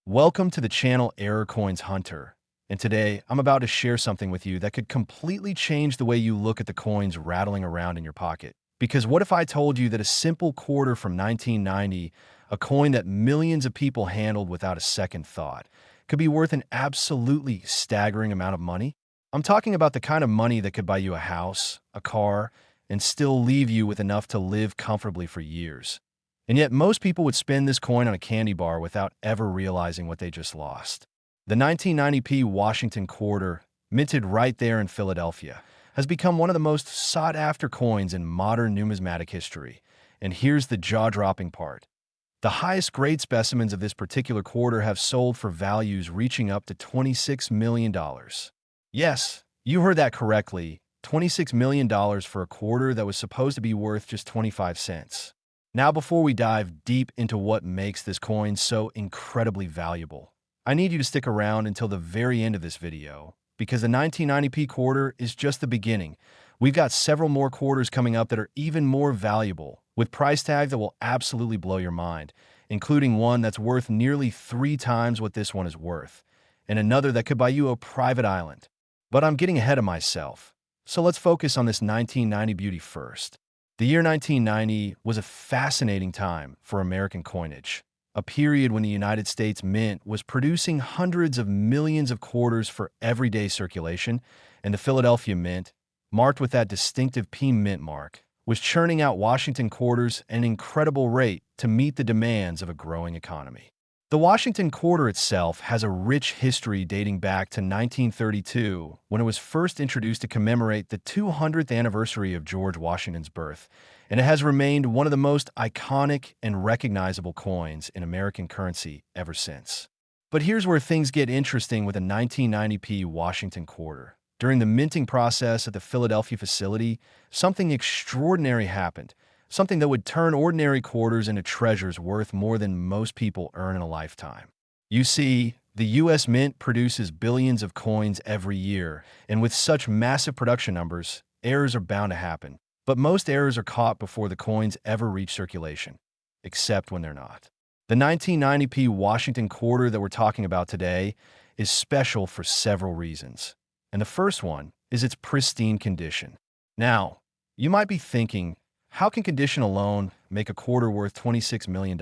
Welcome to the channel Error Coins Hunter, and today I'm about to share something with you that could completely change the way you look at the coins rattling around in your pocket. Because what if I told you that a simple quarter from 1990, a coin that millions of people handled without a second thought, could be worth an absolutely staggering amount of money? I'm talking about the kind of money that could buy you a house, a car, and still leave you with enough to live comfortably for years. And yet most people would spend this coin on a candy bar without ever realizing what they just lost. The 1990p Washington quarter, minted right there in Philadelphia, has become one of the most sought-after coins in modern numismatic history. And here's the jaw-dropping part. The highest grade specimens of this particular quarter have sold for values reaching up to $26 million. Yes, you heard that correctly, $26 million for a quarter that was supposed to be worth just 25 cents. Now, before we dive deep into what makes this coin so incredibly valuable, I need you to stick around until the very end of this video, because the 1990p quarter is just the beginning. We've got several more quarters coming up that are even more valuable, with price tags that will absolutely blow your mind, including one that's worth nearly 3 times what this one is worth, and another that could buy you a private island. But I'm getting ahead of myself, so let's focus on this 1990 beauty first. The year 1990 was a fascinating time for American coinage, a period when the United States Mint was producing hundreds of millions of quarters for everyday circulation, and the Philadelphia Mint, marked with that distinctive P Mint mark, was churning out Washington quarters at an incredible rate to meet the demands of a growing economy. The Washington quarter itself has a rich history dating back to 1932, when it was first introduced to commemorate the 200th anniversary of George Washington's birth, and it has remained one of the most iconic and recognizable coins in American currency ever since. But here's where things get interesting with a 1990p Washington quarter. During the minting process at the Philadelphia facility, something extraordinary happened. Something that would turn ordinary quarters into treasures worth more than most people earn in a lifetime. You see, the U.S. Mint produces billions of coins every year, and with such massive production numbers, errors are bound to happen. But most errors are caught before the coins ever reach circulation, except when they're not. The 1990p Washington quarter that we're talking about today is special for several reasons, and the first one is its pristine condition. Now, you might be thinking, how can condition alone make a quarter worth $26 million?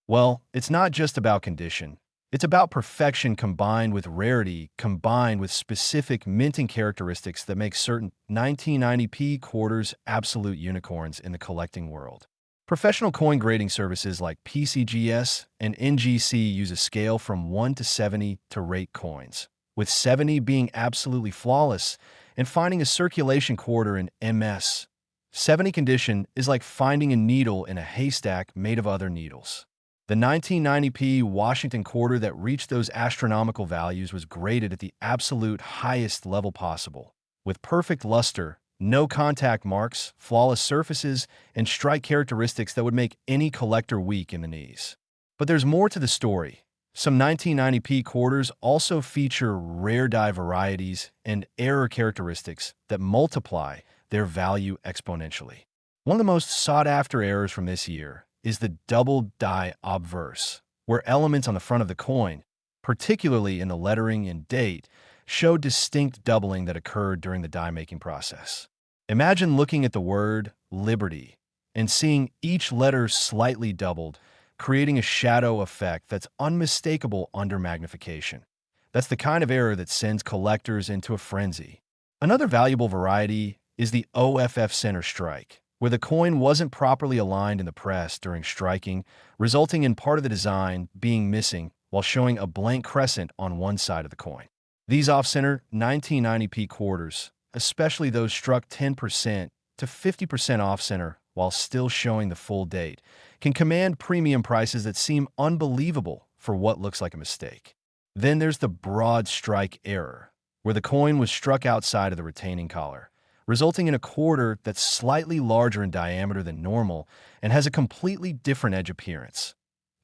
Well, it's not just about condition. It's about perfection combined with rarity, combined with specific minting characteristics that make certain 1990p quarters absolute unicorns in the collecting world. Professional coin grading services like PCGS and NGC use a scale from 1 to 70 to rate coins, with 70 being absolutely flawless and finding a circulation quarter in MS. 70 condition is like finding a needle in a haystack made of other needles. The 1990p Washington quarter that reached those astronomical values was graded at the absolute highest level possible, with perfect luster, no contact marks, flawless surfaces, and strike characteristics that would make any collector weak in the knees. But there's more to the story. Some 1990p quarters also feature rare die varieties and error characteristics that multiply their value exponentially. One of the most sought-after errors from this year is the double die obverse, where elements on the front of the coin, particularly in the lettering and date, show distinct doubling that occurred during the die-making process. Imagine looking at the word Liberty and seeing each letter slightly doubled, creating a shadow effect that's unmistakable under magnification. That's the kind of error that sends collectors into a frenzy. Another valuable variety is the OFF center strike, where the coin wasn't properly aligned in the press during striking, resulting in part of the design being missing while showing a blank crescent on one side of the coin. These off-center 1990p quarters, especially those struck 10% to 50% off-center while still showing the full date, can command premium prices that seem unbelievable for what looks like a mistake. Then there's the broadstrike error, where the coin was struck outside of the retaining collar, resulting in a quarter that's slightly larger in diameter than normal and has a completely different edge appearance.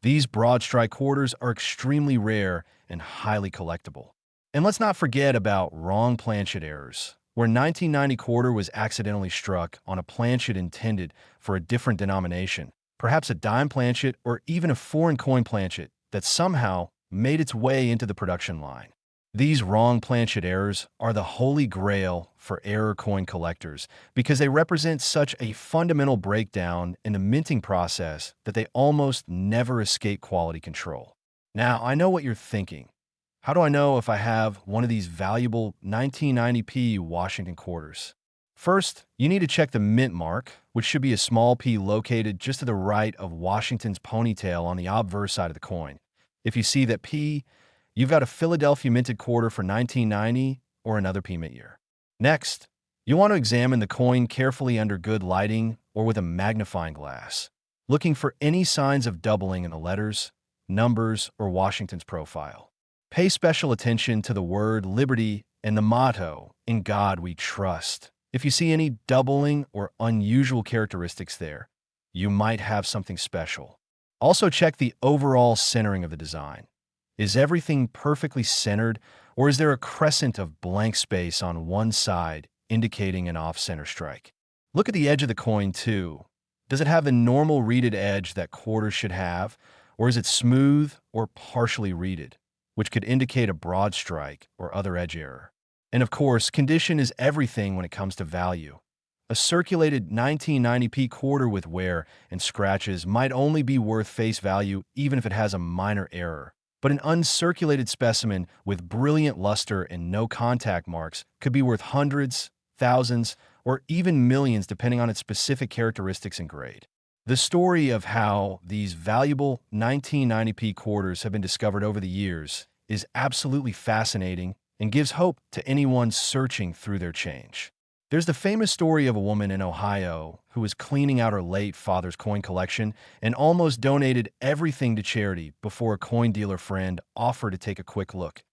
These broad strike quarters are extremely rare and highly collectible. And let's not forget about wrong planchet errors, where 1990 quarter was accidentally struck on a planchet intended for a different denomination, perhaps a dime planchet or even a foreign coin planchet that somehow made its way into the production line. These wrong planchet errors are the holy grail for error coin collectors because they represent such a fundamental breakdown in the minting process that they almost never escape quality control. Now, I know what you're thinking. How do I know if I have one of these valuable 1990p Washington quarters? First, you need to check the mint mark, which should be a small p located just to the right of Washington's ponytail on the obverse side of the coin. If you see that p, you've got a Philadelphia minted quarter for 1990 or another p mint year. Next, you want to examine the coin carefully under good lighting or with a magnifying glass, looking for any signs of doubling in the letters, numbers, or Washington's profile. Pay special attention to the word liberty and the motto, "In God We Trust." If you see any doubling or unusual characteristics there, you might have something special. Also check the overall centering of the design. Is everything perfectly centered, or is there a crescent of blank space on one side indicating an off-center strike? Look at the edge of the coin too. Does it have the normal reeded edge that quarters should have, or is it smooth or partially reeded, which could indicate a broad strike or other edge error? And of course, condition is everything when it comes to value. A circulated 1990p quarter with wear and scratches might only be worth face value even if it has a minor error. But an uncirculated specimen with brilliant luster and no contact marks could be worth hundreds, thousands, or even millions depending on its specific characteristics and grade. The story of how these valuable 1990p quarters have been discovered over the years is absolutely fascinating and gives hope to anyone searching through their change. There's the famous story of a woman in Ohio who was cleaning out her late father's coin collection and almost donated everything to charity before a coin dealer friend offered to take a quick look.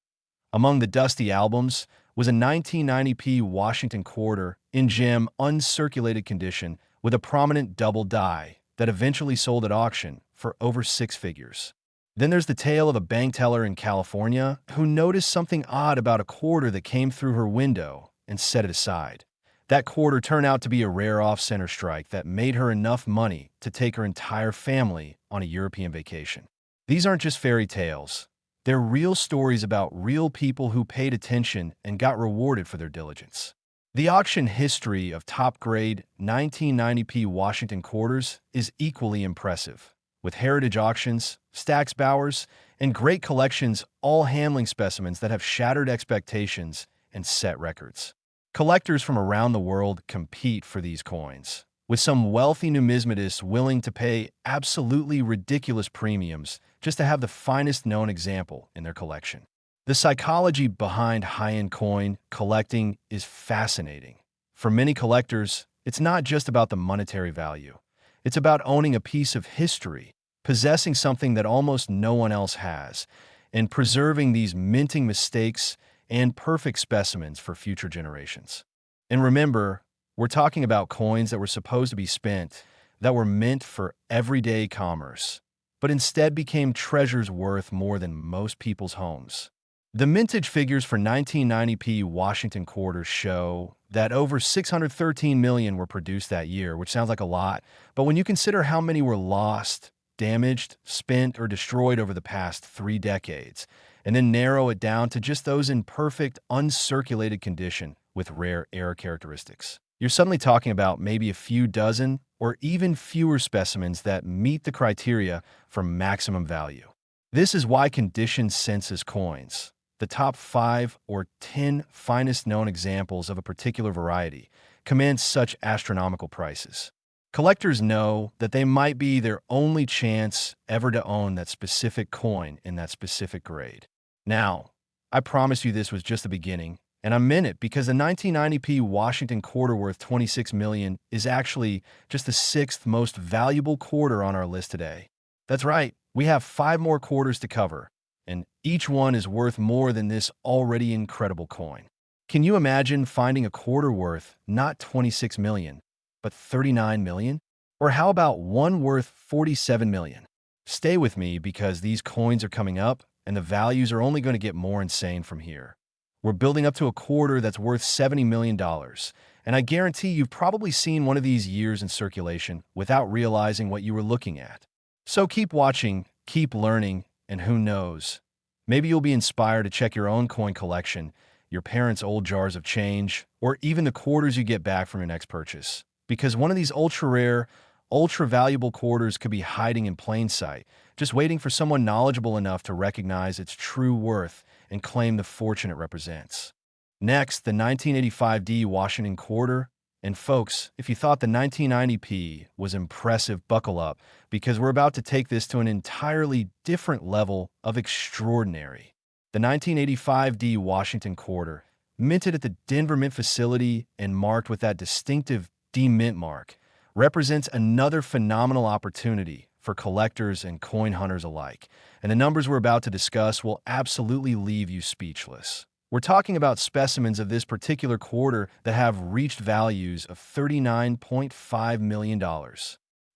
Among the dusty albums was a 1990p Washington quarter in gem uncirculated condition with a prominent double die that eventually sold at auction for over 6 figures. Then there's the tale of a bank teller in California who noticed something odd about a quarter that came through her window and set it aside. That quarter turned out to be a rare off-center strike that made her enough money to take her entire family on a European vacation. These aren't just fairy tales. They're real stories about real people who paid attention and got rewarded for their diligence. The auction history of top-grade 1990p Washington quarters is equally impressive, with heritage auctions, Stack's Bowers, and great collections all handling specimens that have shattered expectations and set records. Collectors from around the world compete for these coins, with some wealthy numismatists willing to pay absolutely ridiculous premiums just to have the finest known example in their collection. The psychology behind high-end coin collecting is fascinating. For many collectors, it's not just about the monetary value. It's about owning a piece of history, possessing something that almost no one else has, and preserving these minting mistakes and perfect specimens for future generations. And remember, we're talking about coins that were supposed to be spent, that were meant for everyday commerce, but instead became treasures worth more than most people's homes. The mintage figures for 1990p Washington quarters show that over 613 million were produced that year, which sounds like a lot, but when you consider how many were lost, damaged, spent, or destroyed over the past 3 decades, and then narrow it down to just those in perfect, uncirculated condition with rare error characteristics, you're suddenly talking about maybe a few dozen or even fewer specimens that meet the criteria for maximum value. This is why condition census coins, the top 5 or 10 finest known examples of a particular variety, command such astronomical prices. Collectors know that they might be their only chance ever to own that specific coin in that specific grade. Now, I promise you this was just the beginning, and I meant it because the 1990p Washington quarter worth $26 million is actually just the 6th most valuable quarter on our list today. That's right, we have 5 more quarters to cover, and each one is worth more than this already incredible coin. Can you imagine finding a quarter worth not $26 million, but $39 million? Or how about one worth $47 million? Stay with me because these coins are coming up and the values are only going to get more insane from here. We're building up to a quarter that's worth $70 million, and I guarantee you've probably seen one of these years in circulation without realizing what you were looking at. So keep watching, keep learning, and who knows, Maybe you'll be inspired to check your own coin collection, your parents' old jars of change, or even the quarters you get back from your next purchase. Because one of these ultra-rare, ultra-valuable quarters could be hiding in plain sight, just waiting for someone knowledgeable enough to recognize its true worth and claim the fortune it represents. Next, the 1985 D Washington quarter. And folks, if you thought the 1990p was impressive, buckle up, because we're about to take this to an entirely different level of extraordinary. The 1985 D Washington quarter, minted at the Denver Mint facility and marked with that distinctive D Mint mark, represents another phenomenal opportunity for collectors and coin hunters alike, and the numbers we're about to discuss will absolutely leave you speechless. We're talking about specimens of this particular quarter that have reached values of $39.5 million.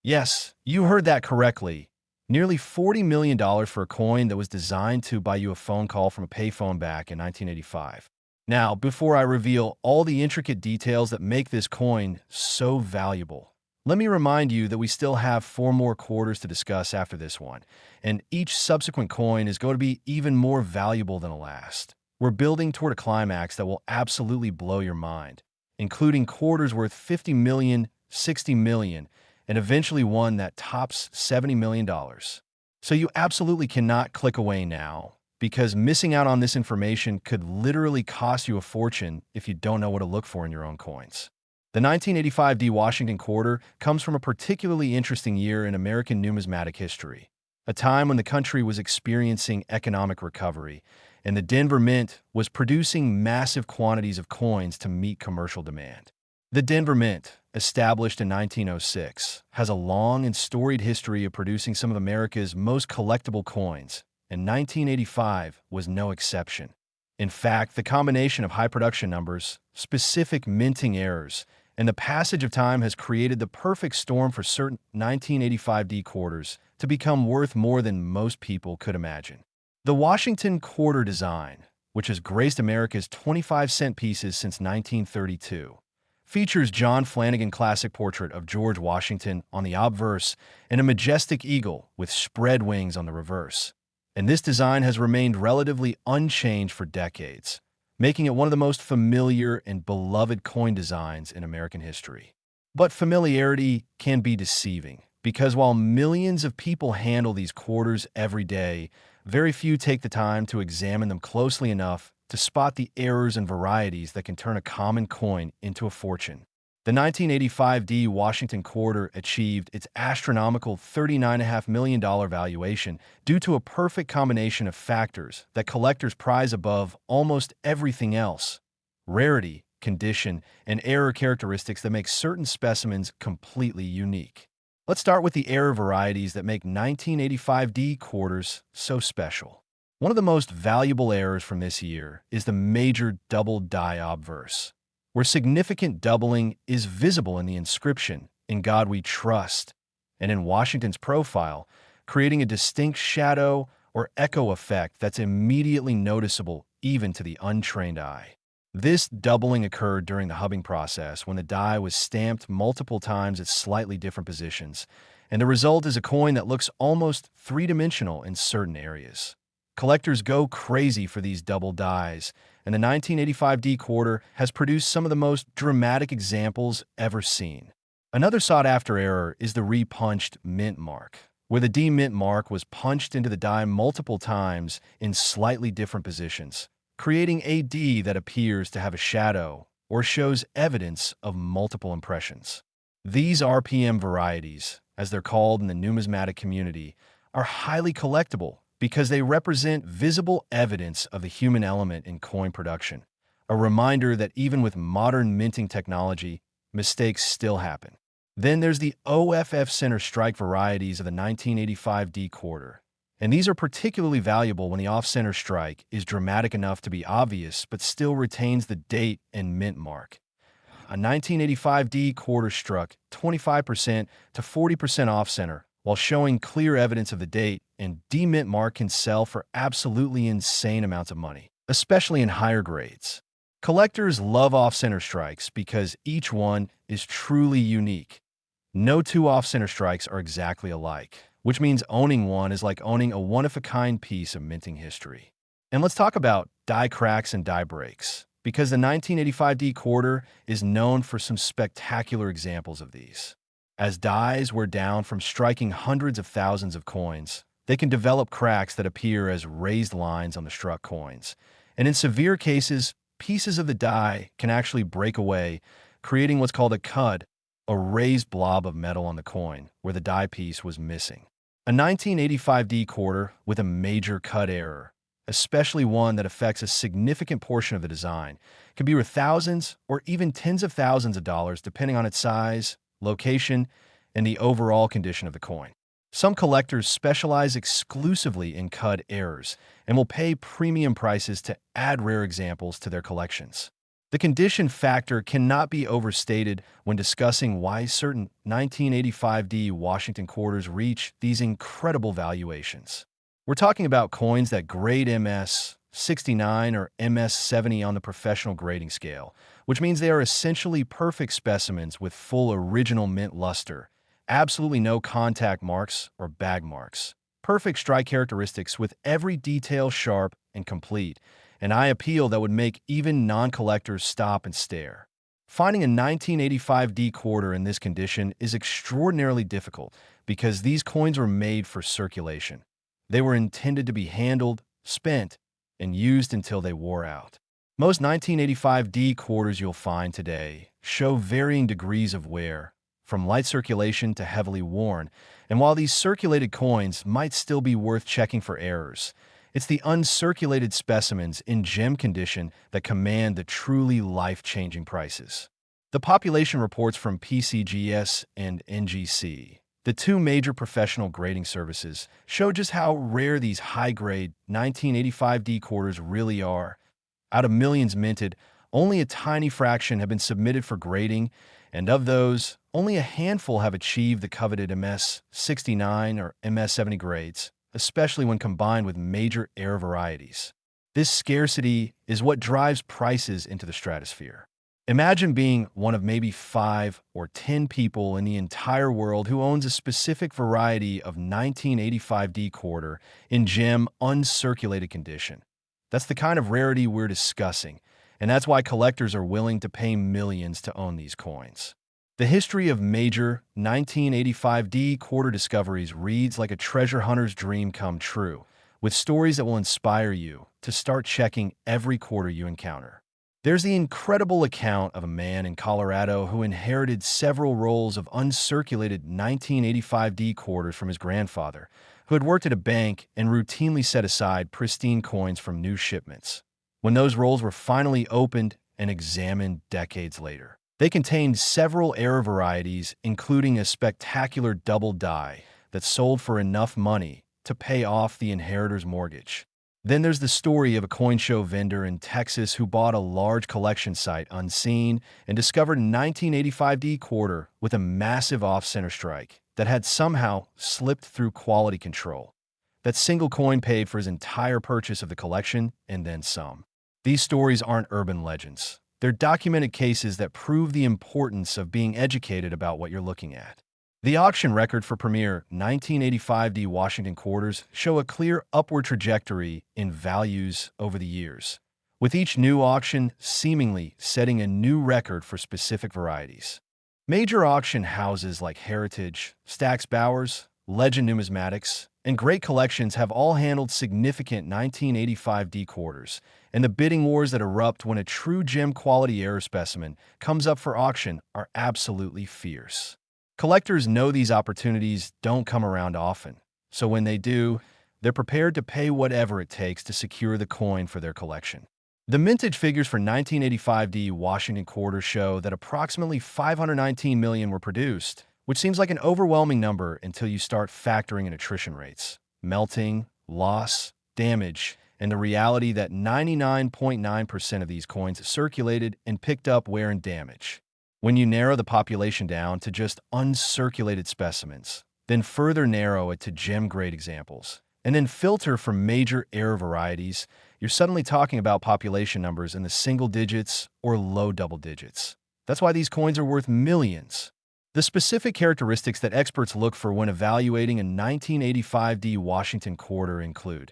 Yes, you heard that correctly. Nearly $40 million for a coin that was designed to buy you a phone call from a payphone back in 1985. Now, before I reveal all the intricate details that make this coin so valuable, let me remind you that we still have 4 more quarters to discuss after this one, and each subsequent coin is going to be even more valuable than the last. We're building toward a climax that will absolutely blow your mind, including quarters worth $50 million, $60 million, and eventually one that tops $70 million. So you absolutely cannot click away now, because missing out on this information could literally cost you a fortune if you don't know what to look for in your own coins. The 1985 D Washington quarter comes from a particularly interesting year in American numismatic history, a time when the country was experiencing economic recovery, and the Denver Mint was producing massive quantities of coins to meet commercial demand. The Denver Mint, established in 1906, has a long and storied history of producing some of America's most collectible coins, and 1985 was no exception. In fact, the combination of high production numbers, specific minting errors, and the passage of time has created the perfect storm for certain 1985 D quarters to become worth more than most people could imagine. The Washington quarter design, which has graced America's 25-cent pieces since 1932, features John Flanagan classic portrait of George Washington on the obverse and a majestic eagle with spread wings on the reverse. And this design has remained relatively unchanged for decades, making it one of the most familiar and beloved coin designs in American history. But familiarity can be deceiving, because while millions of people handle these quarters every day, very few take the time to examine them closely enough to spot the errors and varieties that can turn a common coin into a fortune. The 1985 D Washington quarter achieved its astronomical $39.5 million valuation due to a perfect combination of factors that collectors prize above almost everything else: rarity, condition, and error characteristics that make certain specimens completely unique. Let's start with the error varieties that make 1985 D quarters so special. One of the most valuable errors from this year is the major double die obverse, where significant doubling is visible in the inscription, "In God We Trust," and in Washington's profile, creating a distinct shadow or echo effect that's immediately noticeable even to the untrained eye. This doubling occurred during the hubbing process when the die was stamped multiple times at slightly different positions, and the result is a coin that looks almost three-dimensional in certain areas. Collectors go crazy for these double dies, and the 1985 D quarter has produced some of the most dramatic examples ever seen. Another sought-after error is the repunched mint mark, where the D mint mark was punched into the die multiple times in slightly different positions, creating a D that appears to have a shadow or shows evidence of multiple impressions. These RPM varieties, as they're called in the numismatic community, are highly collectible because they represent visible evidence of the human element in coin production, a reminder that even with modern minting technology, mistakes still happen. Then there's the OFF center strike varieties of the 1985 D quarter, and these are particularly valuable when the off-center strike is dramatic enough to be obvious but still retains the date and mint mark. A 1985 D quarter struck 25% to 40% off-center, while showing clear evidence of the date, and D mint mark can sell for absolutely insane amounts of money, especially in higher grades. Collectors love off-center strikes because each one is truly unique. No two off-center strikes are exactly alike, which means owning one is like owning a one-of-a-kind piece of minting history. And let's talk about die cracks and die breaks, because the 1985D quarter is known for some spectacular examples of these. As dies wear down from striking hundreds of thousands of coins, they can develop cracks that appear as raised lines on the struck coins. And in severe cases, pieces of the die can actually break away, creating what's called a cud, a raised blob of metal on the coin where the die piece was missing. A 1985D quarter with a major cut error, especially one that affects a significant portion of the design, can be worth thousands or even tens of thousands of dollars depending on its size, location, and the overall condition of the coin. Some collectors specialize exclusively in cut errors and will pay premium prices to add rare examples to their collections. The condition factor cannot be overstated when discussing why certain 1985D Washington quarters reach these incredible valuations. We're talking about coins that grade MS 69 or MS 70 on the professional grading scale, which means they are essentially perfect specimens with full original mint luster, absolutely no contact marks or bag marks, perfect strike characteristics with every detail sharp and complete, an eye appeal that would make even non-collectors stop and stare. Finding a 1985D quarter in this condition is extraordinarily difficult because these coins were made for circulation. They were intended to be handled, spent, and used until they wore out. Most 1985D quarters you'll find today show varying degrees of wear, from light circulation to heavily worn, and while these circulated coins might still be worth checking for errors, it's the uncirculated specimens in gem condition that command the truly life-changing prices. The population reports from PCGS and NGC, the two major professional grading services, show just how rare these high-grade 1985D quarters really are. Out of millions minted, only a tiny fraction have been submitted for grading, and of those, only a handful have achieved the coveted MS 69 or MS 70 grades, especially when combined with major error varieties. This scarcity is what drives prices into the stratosphere. Imagine being one of maybe 5 or 10 people in the entire world who owns a specific variety of 1985D quarter in gem uncirculated condition. That's the kind of rarity we're discussing, and that's why collectors are willing to pay millions to own these coins. The history of major 1985D quarter discoveries reads like a treasure hunter's dream come true, with stories that will inspire you to start checking every quarter you encounter. There's the incredible account of a man in Colorado who inherited several rolls of uncirculated 1985D quarters from his grandfather, who had worked at a bank and routinely set aside pristine coins from new shipments. When those rolls were finally opened and examined decades later, they contained several error varieties, including a spectacular double die that sold for enough money to pay off the inheritor's mortgage. Then there's the story of a coin show vendor in Texas who bought a large collection site unseen and discovered a 1985D quarter with a massive off-center strike that had somehow slipped through quality control. That single coin paid for his entire purchase of the collection and then some. These stories aren't urban legends. They're documented cases that prove the importance of being educated about what you're looking at. The auction record for premier 1985D Washington quarters show a clear upward trajectory in values over the years, with each new auction seemingly setting a new record for specific varieties. Major auction houses like Heritage, Stack's Bowers, Legend Numismatics, and Great Collections have all handled significant 1985D quarters, and the bidding wars that erupt when a true gem quality error specimen comes up for auction are absolutely fierce. Collectors know these opportunities don't come around often, so when they do, they're prepared to pay whatever it takes to secure the coin for their collection. The mintage figures for 1985D Washington quarters show that approximately 519 million were produced, which seems like an overwhelming number until you start factoring in attrition rates, melting, loss, damage, and the reality that 99.9% of these coins circulated and picked up wear and damage. When you narrow the population down to just uncirculated specimens, then further narrow it to gem-grade examples, and then filter for major error varieties, you're suddenly talking about population numbers in the single digits or low double digits. That's why these coins are worth millions. The specific characteristics that experts look for when evaluating a 1985D Washington quarter include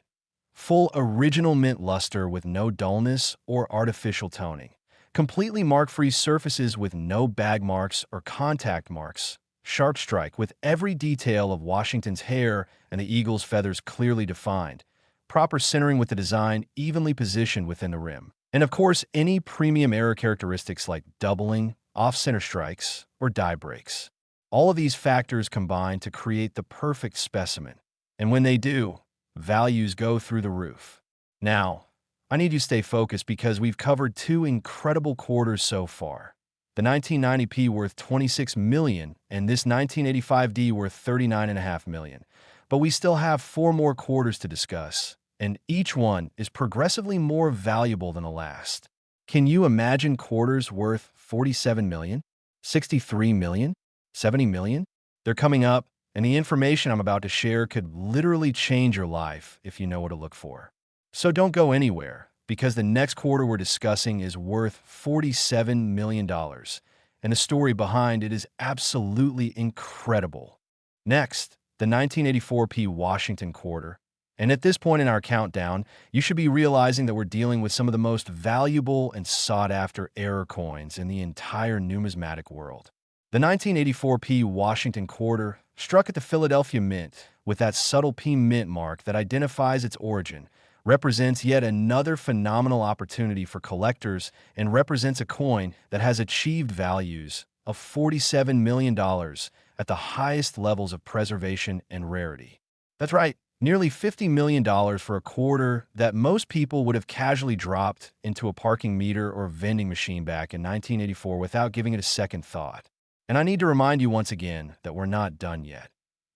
Full original mint luster with no dullness or artificial toning. Completely mark-free surfaces with no bag marks or contact marks. Shark strike with every detail of Washington's hair and the eagle's feathers clearly defined. Proper centering with the design evenly positioned within the rim. And of course, any premium error characteristics like doubling, off-center strikes, or die breaks. All of these factors combine to create the perfect specimen. And when they do, values go through the roof. Now, I need you to stay focused because we've covered two incredible quarters so far. The 1990p worth $26 million and this 1985D worth $39.5 million. But we still have four more quarters to discuss, and each one is progressively more valuable than the last. Can you imagine quarters worth $47 million, $63 million, $70 million? They're coming up, and the information I'm about to share could literally change your life if you know what to look for. So don't go anywhere, because the next quarter we're discussing is worth $47 million, and the story behind it is absolutely incredible. Next, the 1984p Washington quarter. And at this point in our countdown, you should be realizing that we're dealing with some of the most valuable and sought-after error coins in the entire numismatic world. The 1984p Washington quarter struck at the Philadelphia Mint with that subtle P mint mark that identifies its origin, represents yet another phenomenal opportunity for collectors and represents a coin that has achieved values of $47 million at the highest levels of preservation and rarity. That's right, nearly $50 million for a quarter that most people would have casually dropped into a parking meter or vending machine back in 1984 without giving it a second thought. And I need to remind you once again that we're not done yet.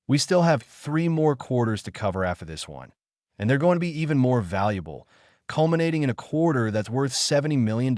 We still have three more quarters to cover after this one, and they're going to be even more valuable, culminating in a quarter that's worth $70 million.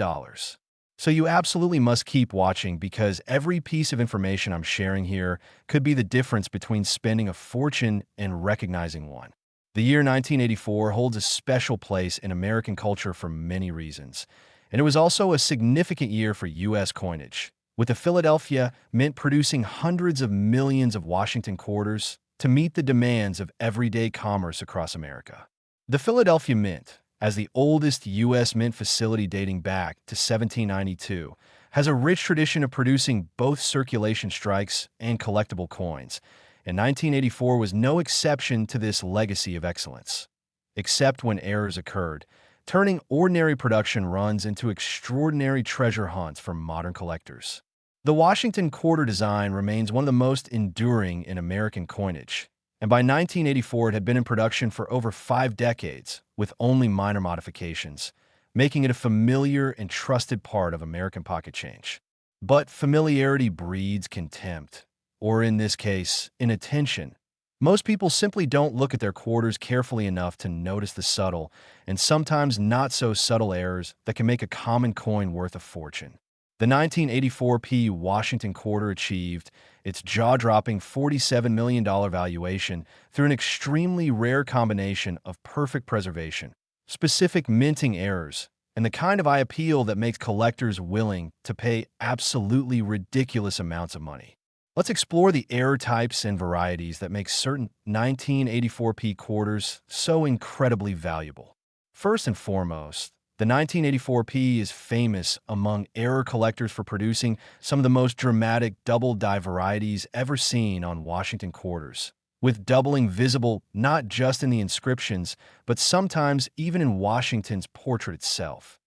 So you absolutely must keep watching because every piece of information I'm sharing here could be the difference between spending a fortune and recognizing one. The year 1984 holds a special place in American culture for many reasons, and it was also a significant year for U.S. coinage, with the Philadelphia Mint producing hundreds of millions of Washington quarters to meet the demands of everyday commerce across America. The Philadelphia Mint, as the oldest U.S. mint facility dating back to 1792, has a rich tradition of producing both circulation strikes and collectible coins, and 1984 was no exception to this legacy of excellence. Except when errors occurred, turning ordinary production runs into extraordinary treasure hunts for modern collectors. The Washington quarter design remains one of the most enduring in American coinage, and by 1984 it had been in production for over 5 decades, with only minor modifications, making it a familiar and trusted part of American pocket change. But familiarity breeds contempt, or in this case, inattention. Most people simply don't look at their quarters carefully enough to notice the subtle, and sometimes not so subtle errors that can make a common coin worth a fortune. The 1984p Washington quarter achieved its jaw-dropping $47 million valuation through an extremely rare combination of perfect preservation, specific minting errors, and the kind of eye appeal that makes collectors willing to pay absolutely ridiculous amounts of money. Let's explore the error types and varieties that make certain 1984p quarters so incredibly valuable. First and foremost, the 1984p is famous among error collectors for producing some of the most dramatic double-die varieties ever seen on Washington quarters, with doubling visible not just in the inscriptions, but sometimes even in Washington's portrait itself.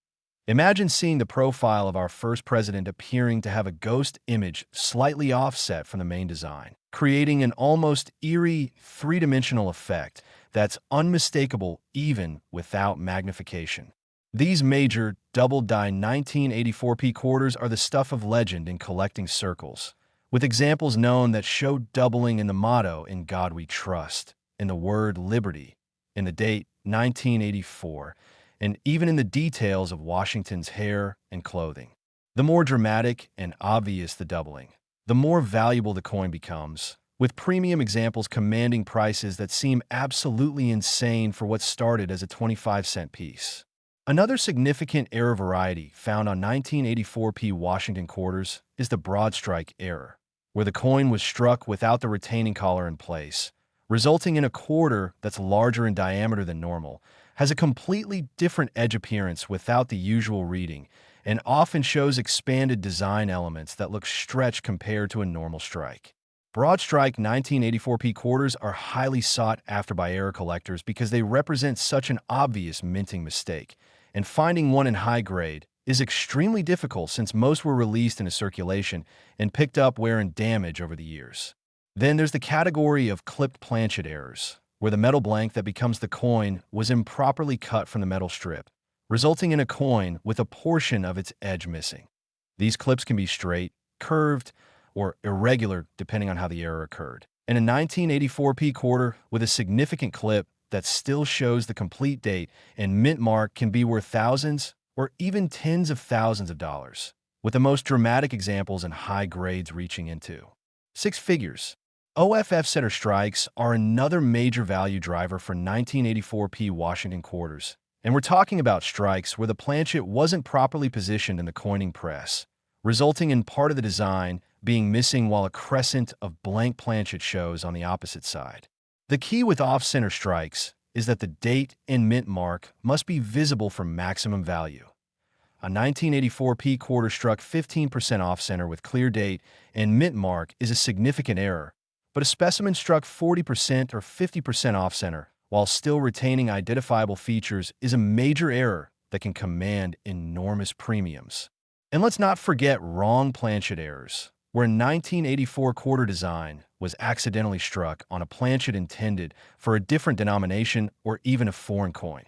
Imagine seeing the profile of our first president appearing to have a ghost image slightly offset from the main design, creating an almost eerie three-dimensional effect that's unmistakable even without magnification. These major double-die 1984p quarters are the stuff of legend in collecting circles, with examples known that show doubling in the motto "In God We Trust," in the word "liberty," in the date 1984, and even in the details of Washington's hair and clothing. The more dramatic and obvious the doubling, the more valuable the coin becomes, with premium examples commanding prices that seem absolutely insane for what started as a 25-cent piece. Another significant error variety found on 1984p Washington quarters is the broadstrike error, where the coin was struck without the retaining collar in place, resulting in a quarter that's larger in diameter than normal, has a completely different edge appearance without the usual reading, and often shows expanded design elements that look stretched compared to a normal strike. Broadstrike 1984p quarters are highly sought after by error collectors because they represent such an obvious minting mistake, and finding one in high grade is extremely difficult since most were released into circulation and picked up wear and damage over the years. Then there's the category of clipped planchet errors, where the metal blank that becomes the coin was improperly cut from the metal strip, resulting in a coin with a portion of its edge missing. These clips can be straight, curved, or irregular depending on how the error occurred. And a 1984p quarter with a significant clip that still shows the complete date and mint mark can be worth thousands or even tens of thousands of dollars, with the most dramatic examples in high grades reaching into six figures. OFF center strikes are another major value driver for 1984p Washington quarters, and we're talking about strikes where the planchet wasn't properly positioned in the coining press, resulting in part of the design being missing while a crescent of blank planchet shows on the opposite side. The key with off-center strikes is that the date and mint mark must be visible for maximum value. A 1984p quarter struck 15% off-center with clear date and mint mark is a significant error, but a specimen struck 40% or 50% off-center while still retaining identifiable features is a major error that can command enormous premiums. And let's not forget wrong planchet errors, where a 1984 quarter design was accidentally struck on a planchet intended for a different denomination or even a foreign coin.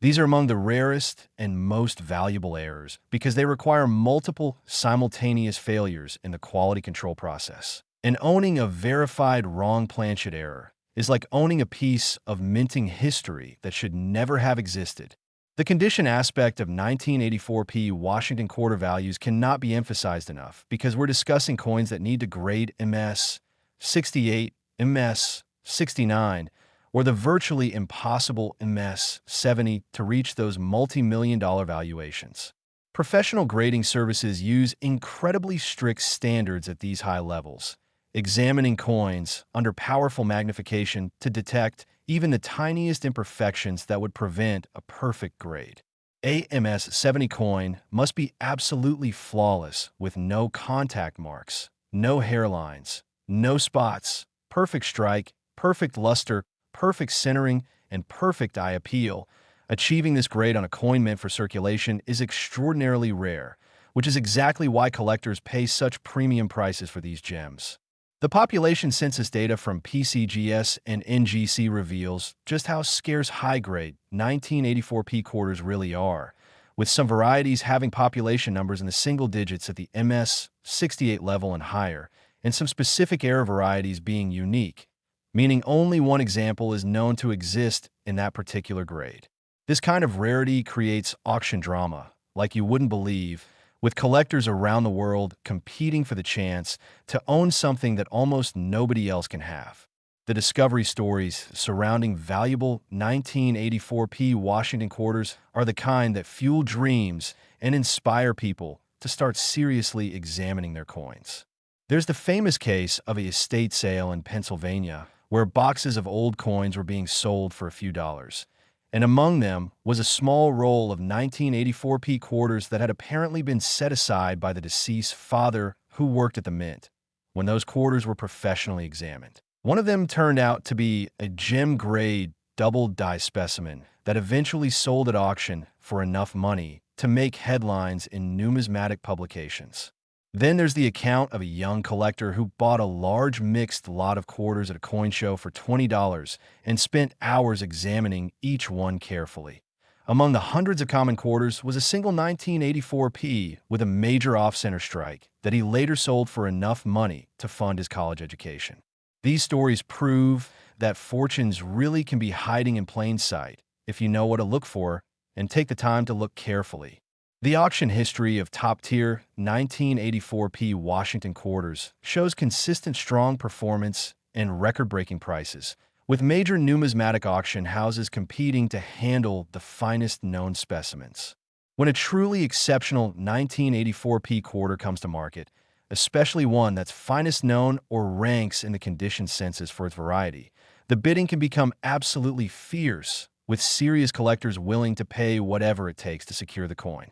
These are among the rarest and most valuable errors because they require multiple simultaneous failures in the quality control process. And owning a verified wrong planchet error is like owning a piece of minting history that should never have existed. The condition aspect of 1984p Washington quarter values cannot be emphasized enough because we're discussing coins that need to grade MS 68, MS 69, or the virtually impossible MS 70 to reach those multi-million-dollar valuations. Professional grading services use incredibly strict standards at these high levels, examining coins under powerful magnification to detect even the tiniest imperfections that would prevent a perfect grade. A MS 70 coin must be absolutely flawless with no contact marks, no hairlines, no spots, perfect strike, perfect luster, perfect centering, and perfect eye appeal. Achieving this grade on a coin meant for circulation is extraordinarily rare, which is exactly why collectors pay such premium prices for these gems. The population census data from PCGS and NGC reveals just how scarce high-grade 1984p quarters really are, with some varieties having population numbers in the single digits at the MS 68 level and higher, and some specific error varieties being unique, meaning only one example is known to exist in that particular grade. This kind of rarity creates auction drama, like you wouldn't believe, with collectors around the world competing for the chance to own something that almost nobody else can have. The discovery stories surrounding valuable 1984p Washington quarters are the kind that fuel dreams and inspire people to start seriously examining their coins. There's the famous case of a estate sale in Pennsylvania where boxes of old coins were being sold for a few dollars, and among them was a small roll of 1984p quarters that had apparently been set aside by the deceased's father who worked at the mint when those quarters were professionally examined. One of them turned out to be a gem-grade double-die specimen that eventually sold at auction for enough money to make headlines in numismatic publications. Then there's the account of a young collector who bought a large mixed lot of quarters at a coin show for $20 and spent hours examining each one carefully. Among the hundreds of common quarters was a single 1984p with a major off-center strike that he later sold for enough money to fund his college education. These stories prove that fortunes really can be hiding in plain sight if you know what to look for and take the time to look carefully. The auction history of top-tier 1984p Washington quarters shows consistent strong performance and record-breaking prices, with major numismatic auction houses competing to handle the finest known specimens. When a truly exceptional 1984p quarter comes to market, especially one that's finest known or ranks in the condition census for its variety, the bidding can become absolutely fierce, with serious collectors willing to pay whatever it takes to secure the coin.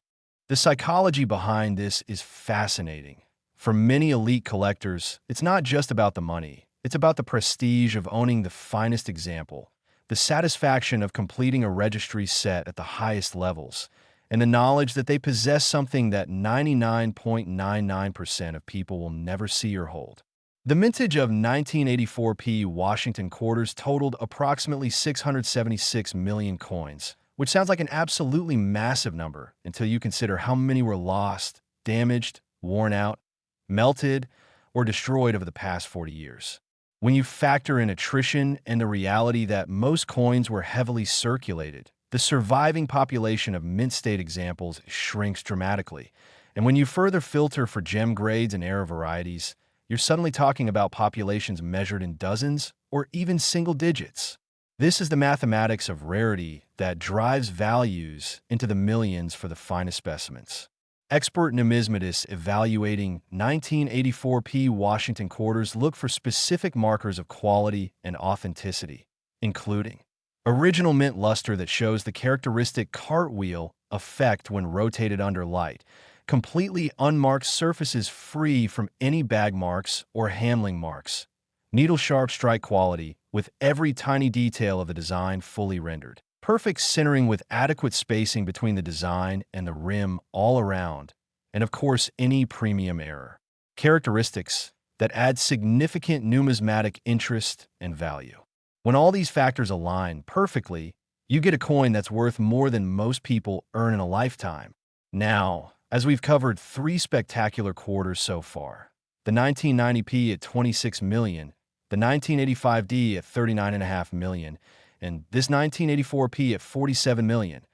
The psychology behind this is fascinating. For many elite collectors, it's not just about the money. It's about the prestige of owning the finest example, the satisfaction of completing a registry set at the highest levels, and the knowledge that they possess something that 99.99% of people will never see or hold. The mintage of 1984 Washington quarters totaled approximately 676 million coins, which sounds like an absolutely massive number until you consider how many were lost, damaged, worn out, melted, or destroyed over the past 40 years. When you factor in attrition and the reality that most coins were heavily circulated, the surviving population of mint-state examples shrinks dramatically. And when you further filter for gem grades and error varieties, you're suddenly talking about populations measured in dozens or even single digits. This is the mathematics of rarity that drives values into the millions for the finest specimens. Expert numismatists evaluating 1984 Washington quarters look for specific markers of quality and authenticity, including original mint luster that shows the characteristic cartwheel effect when rotated under light, completely unmarked surfaces free from any bag marks or handling marks, needle-sharp strike quality with every tiny detail of the design fully rendered, perfect centering with adequate spacing between the design and the rim all around, and of course any premium error. Characteristics that add significant numismatic interest and value. When all these factors align perfectly, you get a coin that's worth more than most people earn in a lifetime. Now, as we've covered 3 spectacular quarters so far, the 1990 at 26 million, the 1985 at 39.5 million, and this 1984 at 47 million,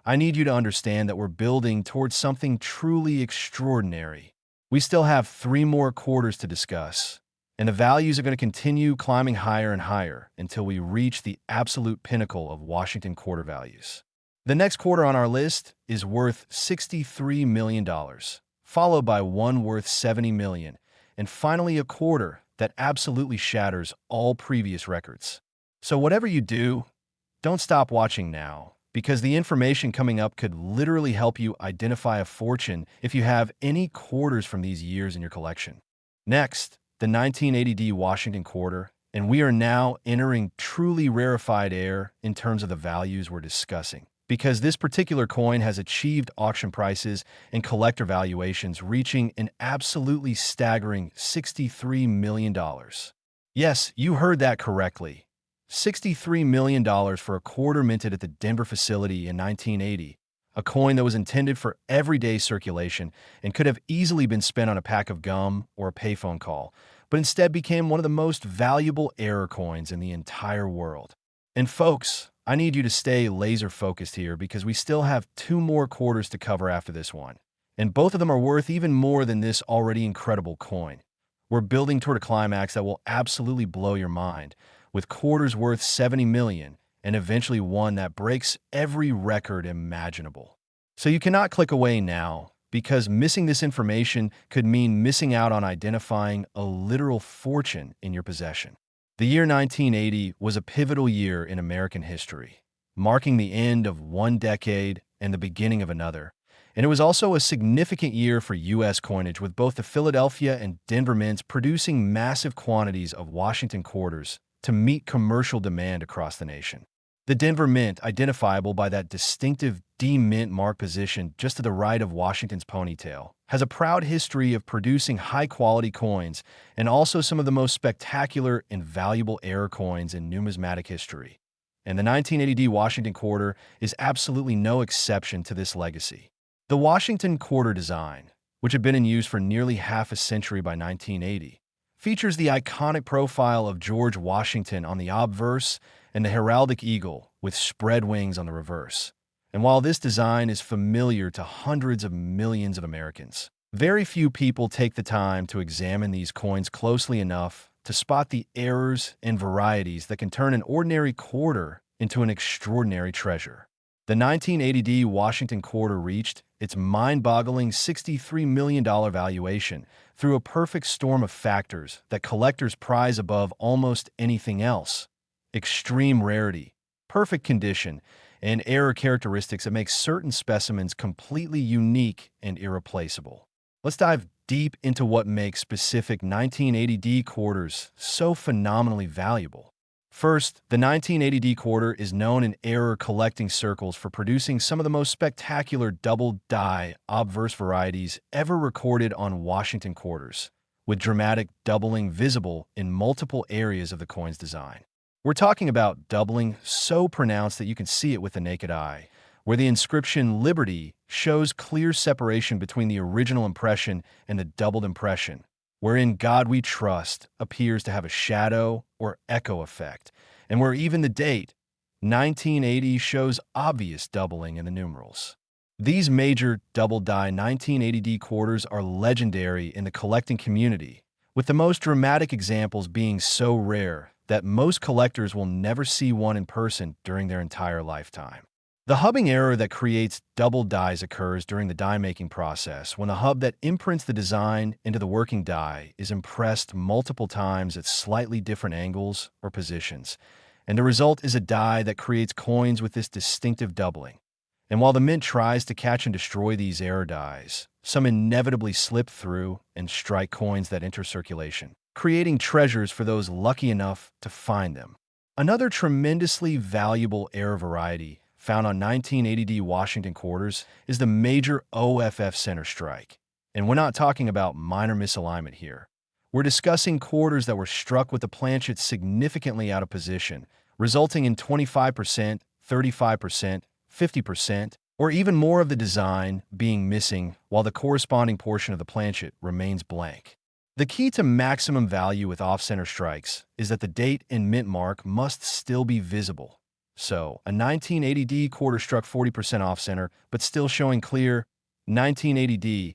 I need you to understand that we're building towards something truly extraordinary. We still have 3 more quarters to discuss, and the values are going to continue climbing higher and higher until we reach the absolute pinnacle of Washington quarter values. The next quarter on our list is worth $63 million, followed by one worth $70 million, and finally a quarter that absolutely shatters all previous records. So whatever you do, don't stop watching now, because the information coming up could literally help you identify a fortune if you have any quarters from these years in your collection. Next, the 1980 Washington quarter, and we are now entering truly rarefied air in terms of the values we're discussing, because this particular coin has achieved auction prices and collector valuations reaching an absolutely staggering $63 million. Yes, you heard that correctly. $63 million for a quarter minted at the Denver facility in 1980, a coin that was intended for everyday circulation and could have easily been spent on a pack of gum or a payphone call, but instead became one of the most valuable error coins in the entire world. And folks, I need you to stay laser-focused here because we still have 2 more quarters to cover after this one, and both of them are worth even more than this already incredible coin. We're building toward a climax that will absolutely blow your mind, with quarters worth $70 million, and eventually one that breaks every record imaginable. So you cannot click away now, because missing this information could mean missing out on identifying a literal fortune in your possession. The year 1980 was a pivotal year in American history, marking the end of one decade and the beginning of another. And it was also a significant year for U.S. coinage, with both the Philadelphia and Denver mints producing massive quantities of Washington quarters to meet commercial demand across the nation. The Denver Mint, identifiable by that distinctive D-Mint mark position just to the right of Washington's ponytail, has a proud history of producing high-quality coins and also some of the most spectacular and valuable error coins in numismatic history. And the 1980 Washington quarter is absolutely no exception to this legacy. The Washington quarter design, which had been in use for nearly half a century by 1980, features the iconic profile of George Washington on the obverse and the heraldic eagle with spread wings on the reverse. And while this design is familiar to hundreds of millions of Americans, very few people take the time to examine these coins closely enough to spot the errors and varieties that can turn an ordinary quarter into an extraordinary treasure. The 1980 Washington quarter reached its mind-boggling $63 million valuation through a perfect storm of factors that collectors prize above almost anything else: extreme rarity, perfect condition, and error characteristics that make certain specimens completely unique and irreplaceable. Let's dive deep into what makes specific 1980D quarters so phenomenally valuable. First, the 1980D quarter is known in error collecting circles for producing some of the most spectacular double-die obverse varieties ever recorded on Washington quarters, with dramatic doubling visible in multiple areas of the coin's design. We're talking about doubling so pronounced that you can see it with the naked eye, where the inscription Liberty shows clear separation between the original impression and the doubled impression, wherein God We Trust appears to have a shadow or echo effect, and where even the date, 1980, shows obvious doubling in the numerals. These major double-die 1980D quarters are legendary in the collecting community, with the most dramatic examples being so rare that most collectors will never see one in person during their entire lifetime. The hubbing error that creates double dies occurs during the die-making process when the hub that imprints the design into the working die is impressed multiple times at slightly different angles or positions, and the result is a die that creates coins with this distinctive doubling. And while the mint tries to catch and destroy these error dies, some inevitably slip through and strike coins that enter circulation, creating treasures for those lucky enough to find them. Another tremendously valuable error variety found on 1980D Washington quarters is the major OFF center strike. And we're not talking about minor misalignment here. We're discussing quarters that were struck with the planchet significantly out of position, resulting in 25%, 35%, 50%, or even more of the design being missing while the corresponding portion of the planchet remains blank. The key to maximum value with off-center strikes is that the date and mint mark must still be visible. So, a 1980D quarter struck 40% off-center, but still showing clear 1980D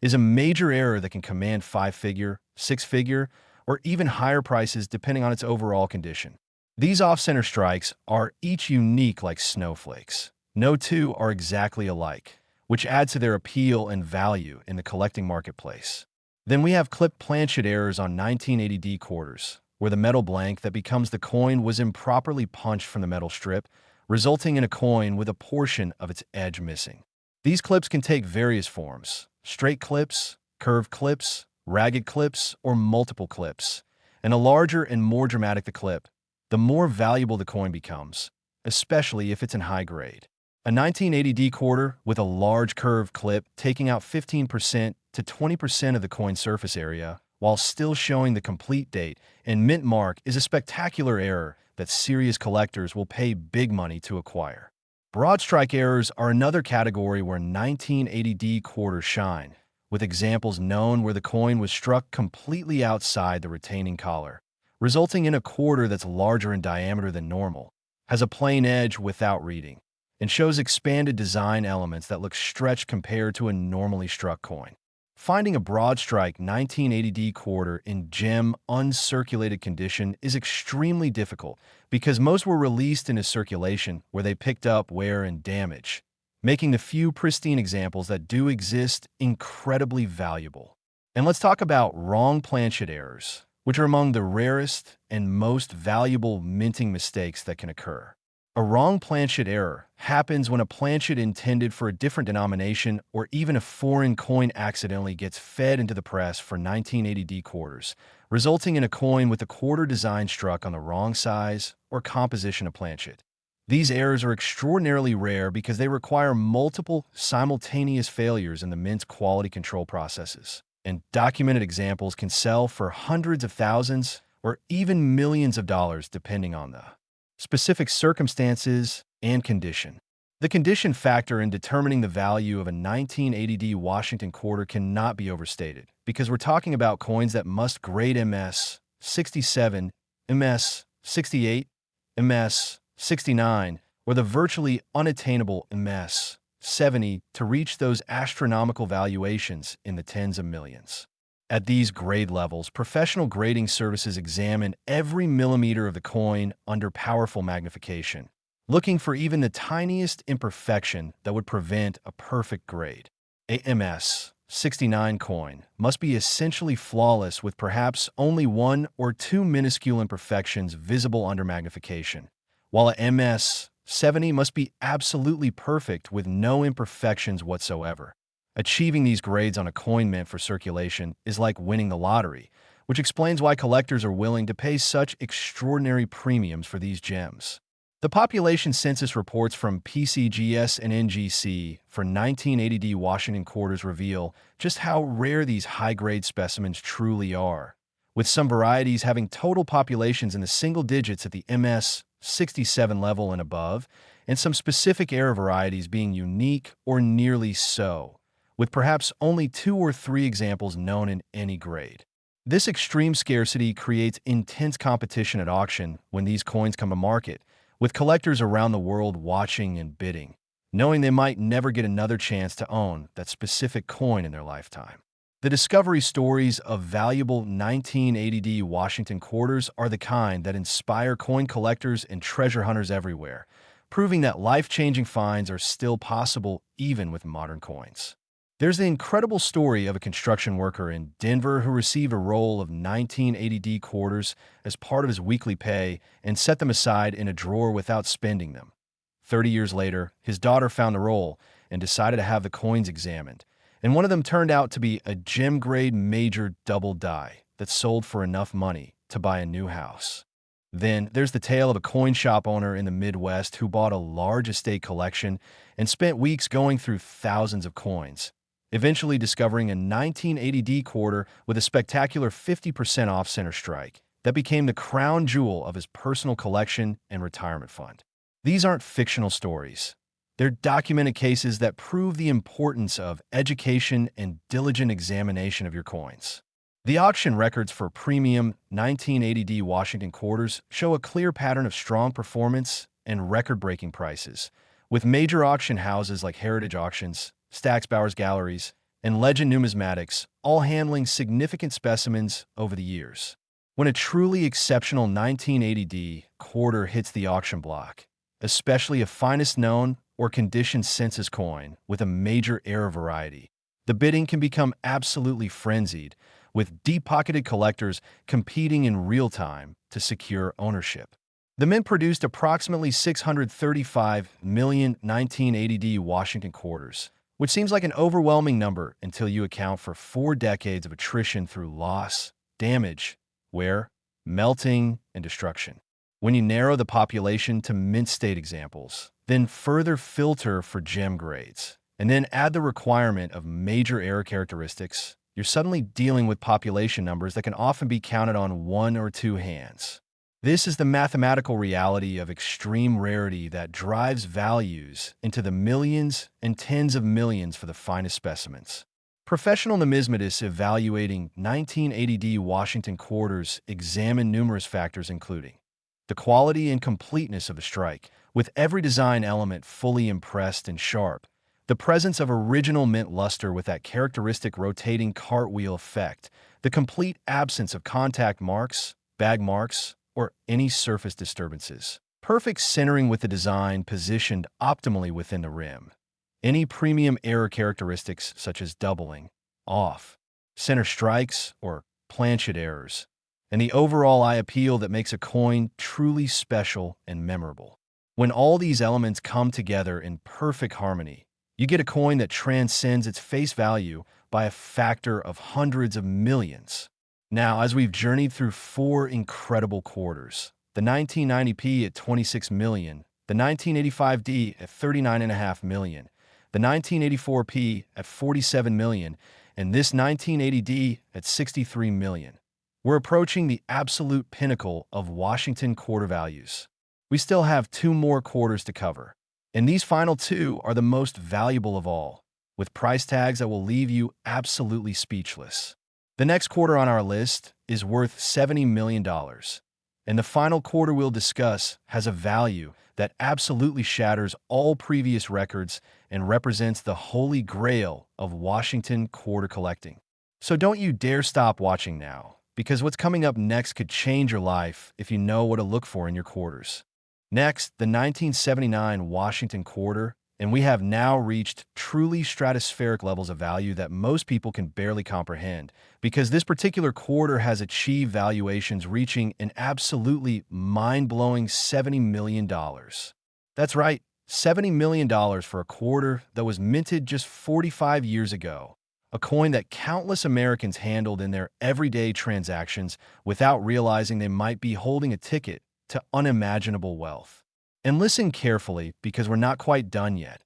is a major error that can command 5-figure, 6-figure, or even higher prices depending on its overall condition. These off-center strikes are each unique like snowflakes. No two are exactly alike, which adds to their appeal and value in the collecting marketplace. Then we have clipped planchet errors on 1980D quarters, where the metal blank that becomes the coin was improperly punched from the metal strip, resulting in a coin with a portion of its edge missing. These clips can take various forms: straight clips, curved clips, ragged clips, or multiple clips. And the larger and more dramatic the clip, the more valuable the coin becomes, especially if it's in high grade. A 1980D quarter with a large curved clip taking out 15% to 20% of the coin surface area, while still showing the complete date and mint mark, is a spectacular error that serious collectors will pay big money to acquire. Broadstrike errors are another category where 1980D quarters shine, with examples known where the coin was struck completely outside the retaining collar, resulting in a quarter that's larger in diameter than normal, has a plain edge without reading, and shows expanded design elements that look stretched compared to a normally struck coin. Finding a broadstrike 1980D quarter in gem uncirculated condition is extremely difficult because most were released into circulation where they picked up wear and damage, making the few pristine examples that do exist incredibly valuable. And let's talk about wrong planchet errors, which are among the rarest and most valuable minting mistakes that can occur. A wrong planchet error happens when a planchet intended for a different denomination or even a foreign coin accidentally gets fed into the press for 1980D quarters, resulting in a coin with a quarter design struck on the wrong size or composition of planchet. These errors are extraordinarily rare because they require multiple simultaneous failures in the mint's quality control processes, and documented examples can sell for hundreds of thousands or even millions of dollars depending on the specific circumstances and condition. The condition factor in determining the value of a 1980D Washington quarter cannot be overstated because we're talking about coins that must grade MS 67, MS 68, MS 69, or the virtually unattainable MS 70 to reach those astronomical valuations in the tens of millions. At these grade levels, professional grading services examine every millimeter of the coin under powerful magnification, looking for even the tiniest imperfection that would prevent a perfect grade. A MS 69 coin must be essentially flawless with perhaps only one or two minuscule imperfections visible under magnification, while a MS-70 must be absolutely perfect with no imperfections whatsoever. Achieving these grades on a coin meant for circulation is like winning the lottery, which explains why collectors are willing to pay such extraordinary premiums for these gems. The population census reports from PCGS and NGC for 1980D Washington quarters reveal just how rare these high-grade specimens truly are, with some varieties having total populations in the single digits at the MS-67 level and above, and some specific era varieties being unique or nearly so, with perhaps only 2 or 3 examples known in any grade. This extreme scarcity creates intense competition at auction when these coins come to market, with collectors around the world watching and bidding, knowing they might never get another chance to own that specific coin in their lifetime. The discovery stories of valuable 1980D Washington quarters are the kind that inspire coin collectors and treasure hunters everywhere, proving that life-changing finds are still possible even with modern coins. There's the incredible story of a construction worker in Denver who received a roll of 1980D quarters as part of his weekly pay and set them aside in a drawer without spending them. 30 years later, his daughter found the roll and decided to have the coins examined, and one of them turned out to be a gem-grade major double die that sold for enough money to buy a new house. Then there's the tale of a coin shop owner in the Midwest who bought a large estate collection and spent weeks going through thousands of coins, eventually discovering a 1980D quarter with a spectacular 50% off center strike that became the crown jewel of his personal collection and retirement fund. These aren't fictional stories. They're documented cases that prove the importance of education and diligent examination of your coins. The auction records for premium 1980D Washington quarters show a clear pattern of strong performance and record-breaking prices, with major auction houses like Heritage Auctions, Stack's Bowers Galleries, and Legend Numismatics all handling significant specimens over the years. When a truly exceptional 1980D quarter hits the auction block, especially a finest known or conditioned census coin with a major era variety, the bidding can become absolutely frenzied, with deep-pocketed collectors competing in real time to secure ownership. The mint produced approximately 635 million 1980D Washington quarters, which seems like an overwhelming number until you account for 4 decades of attrition through loss, damage, wear, melting, and destruction. When you narrow the population to mint state examples, then further filter for gem grades, and then add the requirement of major era characteristics, you're suddenly dealing with population numbers that can often be counted on 1 or 2 hands. This is the mathematical reality of extreme rarity that drives values into the millions and tens of millions for the finest specimens. Professional numismatists evaluating 1980D Washington quarters examine numerous factors including the quality and completeness of the strike, with every design element fully impressed and sharp, the presence of original mint luster with that characteristic rotating cartwheel effect, the complete absence of contact marks, bag marks, or any surface disturbances, perfect centering with the design positioned optimally within the rim, any premium error characteristics such as doubling, off, center strikes, or planchet errors, and the overall eye appeal that makes a coin truly special and memorable. When all these elements come together in perfect harmony, you get a coin that transcends its face value by a factor of hundreds of millions. Now, as we've journeyed through 4 incredible quarters, the 1990p at 26 million, the 1985D at 39.5 million, the 1984p at 47 million, and this 1980D at 63 million, we're approaching the absolute pinnacle of Washington quarter values. We still have 2 more quarters to cover, and these final 2 are the most valuable of all, with price tags that will leave you absolutely speechless. The next quarter on our list is worth $70 million, and the final quarter we'll discuss has a value that absolutely shatters all previous records and represents the holy grail of Washington quarter collecting. So don't you dare stop watching now, because what's coming up next could change your life if you know what to look for in your quarters. Next, the 1979 Washington quarter, and we have now reached truly stratospheric levels of value that most people can barely comprehend, because this particular quarter has achieved valuations reaching an absolutely mind-blowing $70 million. That's right, $70 million for a quarter that was minted just 45 years ago, a coin that countless Americans handled in their everyday transactions without realizing they might be holding a ticket to unimaginable wealth. And listen carefully, because we're not quite done yet.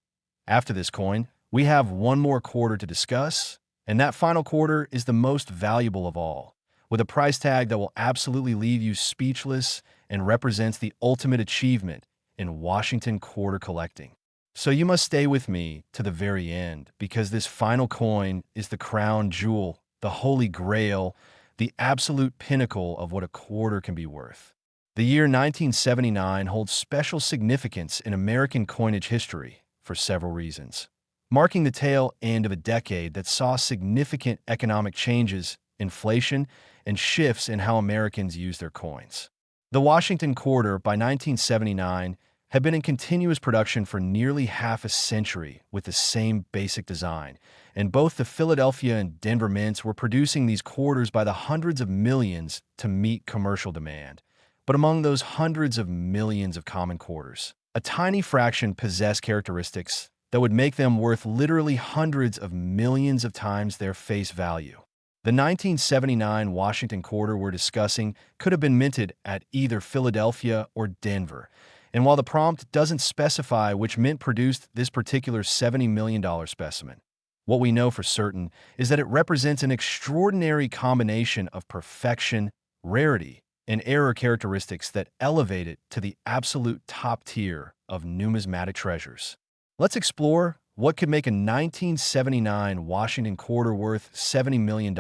After this coin, we have one more quarter to discuss, and that final quarter is the most valuable of all, with a price tag that will absolutely leave you speechless and represents the ultimate achievement in Washington quarter collecting. So you must stay with me to the very end, because this final coin is the crown jewel, the holy grail, the absolute pinnacle of what a quarter can be worth. The year 1979 holds special significance in American coinage history for several reasons, marking the tail end of a decade that saw significant economic changes, inflation, and shifts in how Americans use their coins. The Washington quarter, by 1979, had been in continuous production for nearly half a century with the same basic design, and both the Philadelphia and Denver mints were producing these quarters by the hundreds of millions to meet commercial demand. But among those hundreds of millions of common quarters, a tiny fraction possess characteristics that would make them worth literally hundreds of millions of times their face value. The 1979 Washington quarter we're discussing could have been minted at either Philadelphia or Denver, and while the prompt doesn't specify which mint produced this particular $70 million specimen, what we know for certain is that it represents an extraordinary combination of perfection, rarity, and error characteristics that elevate it to the absolute top tier of numismatic treasures. Let's explore what could make a 1979 Washington quarter worth $70 million,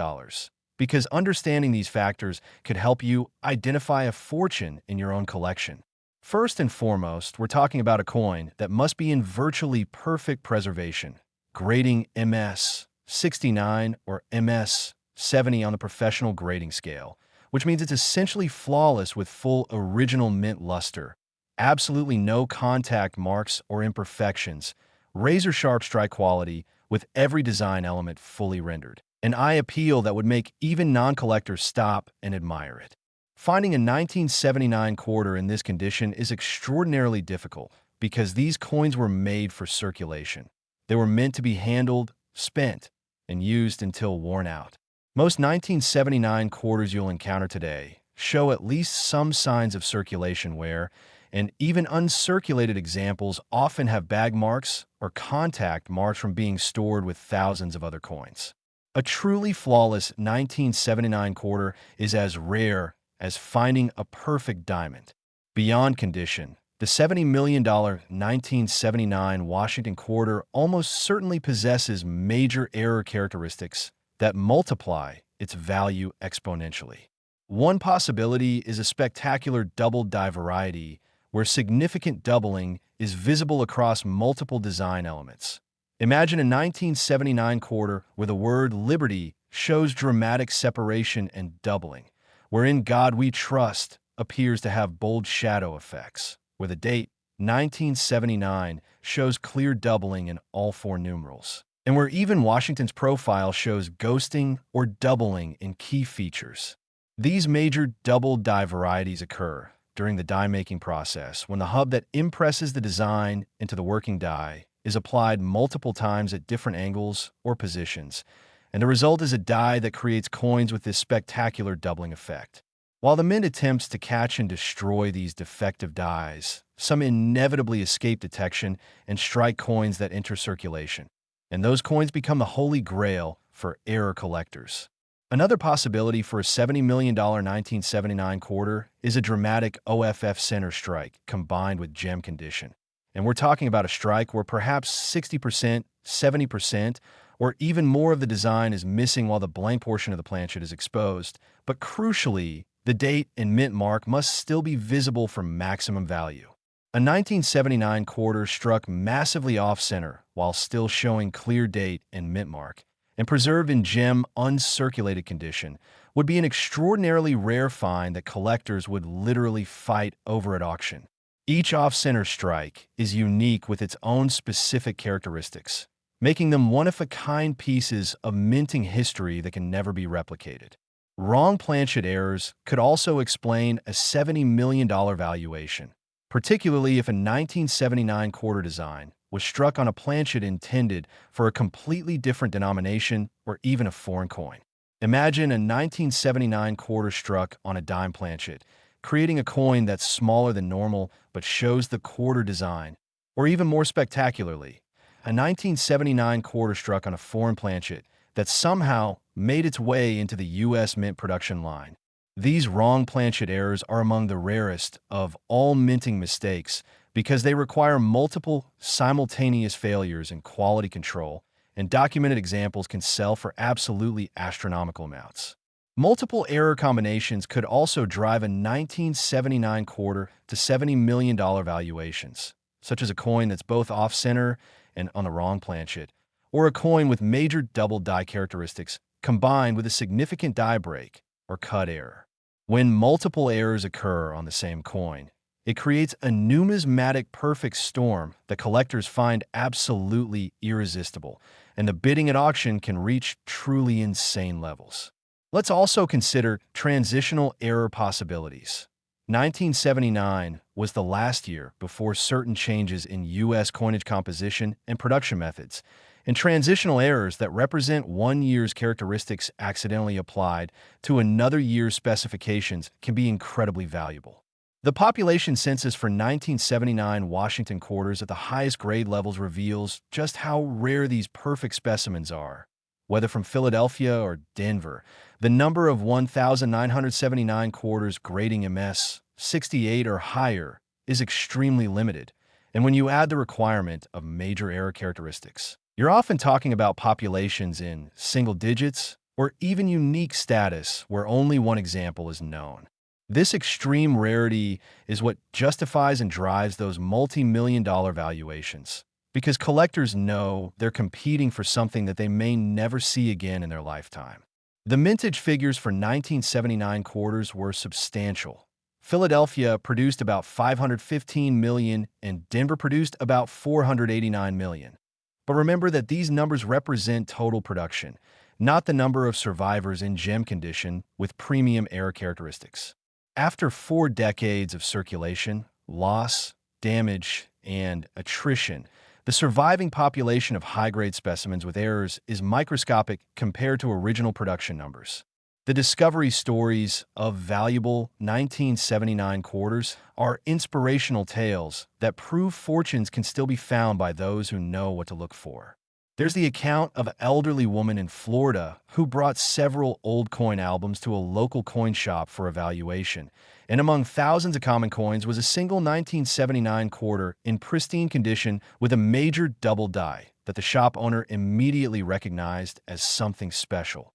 because understanding these factors could help you identify a fortune in your own collection. First and foremost, we're talking about a coin that must be in virtually perfect preservation, grading MS 69 or MS 70 on the professional grading scale, which means it's essentially flawless with full original mint luster, absolutely no contact marks or imperfections, razor-sharp strike quality with every design element fully rendered, an eye appeal that would make even non-collectors stop and admire it. Finding a 1979 quarter in this condition is extraordinarily difficult, because these coins were made for circulation. They were meant to be handled, spent, and used until worn out. Most 1979 quarters you'll encounter today show at least some signs of circulation wear, and even uncirculated examples often have bag marks or contact marks from being stored with thousands of other coins. A truly flawless 1979 quarter is as rare as finding a perfect diamond. Beyond condition, the $70 million 1979 Washington quarter almost certainly possesses major error characteristics that multiply its value exponentially. One possibility is a spectacular double die variety, where significant doubling is visible across multiple design elements. Imagine a 1979 quarter where the word liberty shows dramatic separation and doubling, where "In God We Trust" appears to have bold shadow effects, where the date 1979 shows clear doubling in all four numerals, and where even Washington's profile shows ghosting or doubling in key features. These major double die varieties occur during the die-making process, when the hub that impresses the design into the working die is applied multiple times at different angles or positions, and the result is a die that creates coins with this spectacular doubling effect. While the mint attempts to catch and destroy these defective dies, some inevitably escape detection and strike coins that enter circulation, and those coins become the holy grail for error collectors. Another possibility for a $70 million 1979 quarter is a dramatic OFF center strike combined with gem condition. And we're talking about a strike where perhaps 60%, 70%, or even more of the design is missing while the blank portion of the planchet is exposed. But crucially, the date and mint mark must still be visible for maximum value. A 1979 quarter struck massively off-center while still showing clear date and mint mark, and preserved in gem uncirculated condition, would be an extraordinarily rare find that collectors would literally fight over at auction. Each off-center strike is unique with its own specific characteristics, making them one-of-a-kind pieces of minting history that can never be replicated. Wrong planchet errors could also explain a $70 million valuation, particularly if a 1979 quarter design was struck on a planchet intended for a completely different denomination or even a foreign coin. Imagine a 1979 quarter struck on a dime planchet, creating a coin that's smaller than normal but shows the quarter design. Or even more spectacularly, a 1979 quarter struck on a foreign planchet that somehow made its way into the U.S. Mint production line. These wrong planchet errors are among the rarest of all minting mistakes because they require multiple simultaneous failures in quality control, and documented examples can sell for absolutely astronomical amounts. Multiple error combinations could also drive a 1979 quarter to $70 million valuations, such as a coin that's both off-center and on the wrong planchet, or a coin with major double die characteristics combined with a significant die break or cut error. When multiple errors occur on the same coin, it creates a numismatic perfect storm that collectors find absolutely irresistible, and the bidding at auction can reach truly insane levels. Let's also consider transitional error possibilities. 1979 was the last year before certain changes in U.S. coinage composition and production methods, and transitional errors that represent one year's characteristics accidentally applied to another year's specifications can be incredibly valuable. The population census for 1979 Washington quarters at the highest grade levels reveals just how rare these perfect specimens are. Whether from Philadelphia or Denver, the number of 1,979 quarters grading MS 68 or higher is extremely limited, and when you add the requirement of major error characteristics, you're often talking about populations in single digits or even unique status where only one example is known. This extreme rarity is what justifies and drives those multi-million-dollar valuations, because collectors know they're competing for something that they may never see again in their lifetime. The mintage figures for 1979 quarters were substantial. Philadelphia produced about 515 million and Denver produced about 489 million. But remember that these numbers represent total production, not the number of survivors in gem condition with premium error characteristics. After 4 decades of circulation, loss, damage, and attrition, the surviving population of high-grade specimens with errors is microscopic compared to original production numbers. The discovery stories of valuable 1979 quarters are inspirational tales that prove fortunes can still be found by those who know what to look for. There's the account of an elderly woman in Florida who brought several old coin albums to a local coin shop for evaluation, and among thousands of common coins was a single 1979 quarter in pristine condition with a major double die that the shop owner immediately recognized as something special.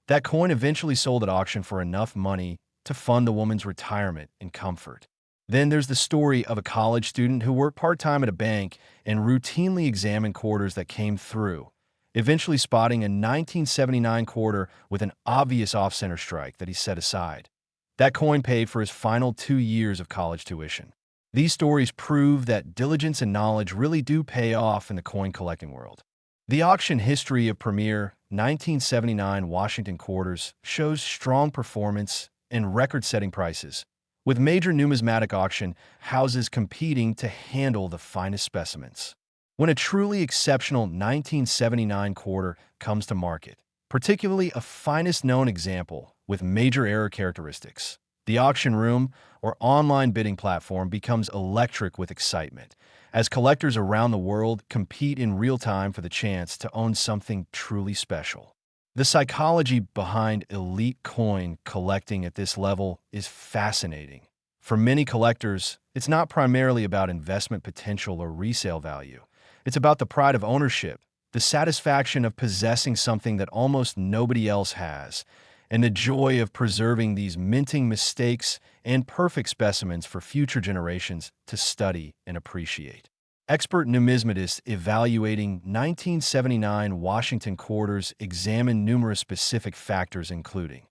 That coin eventually sold at auction for enough money to fund the woman's retirement and comfort. Then there's the story of a college student who worked part-time at a bank and routinely examined quarters that came through, eventually spotting a 1979 quarter with an obvious off-center strike that he set aside. That coin paid for his final 2 years of college tuition. These stories prove that diligence and knowledge really do pay off in the coin collecting world. The auction history of premier 1979 Washington quarters shows strong performance and record-setting prices, with major numismatic auction houses competing to handle the finest specimens. When a truly exceptional 1979 quarter comes to market, particularly a finest known example with major error characteristics, the auction room or online bidding platform becomes electric with excitement, as collectors around the world compete in real time for the chance to own something truly special. The psychology behind elite coin collecting at this level is fascinating. For many collectors, it's not primarily about investment potential or resale value. It's about the pride of ownership, the satisfaction of possessing something that almost nobody else has, and the joy of preserving these minting mistakes and perfect specimens for future generations to study and appreciate. Expert numismatists evaluating 1979 Washington quarters examine numerous specific factors including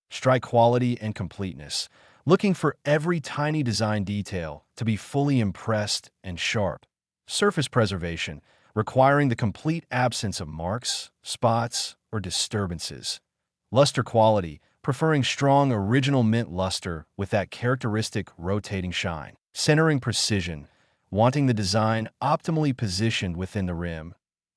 strike quality and completeness. looking for every tiny design detail to be fully impressed and sharp. Surface preservation, requiring the complete absence of marks, spots, or disturbances. Luster quality, preferring strong original mint luster with that characteristic rotating shine. Centering precision, wanting the design optimally positioned within the rim.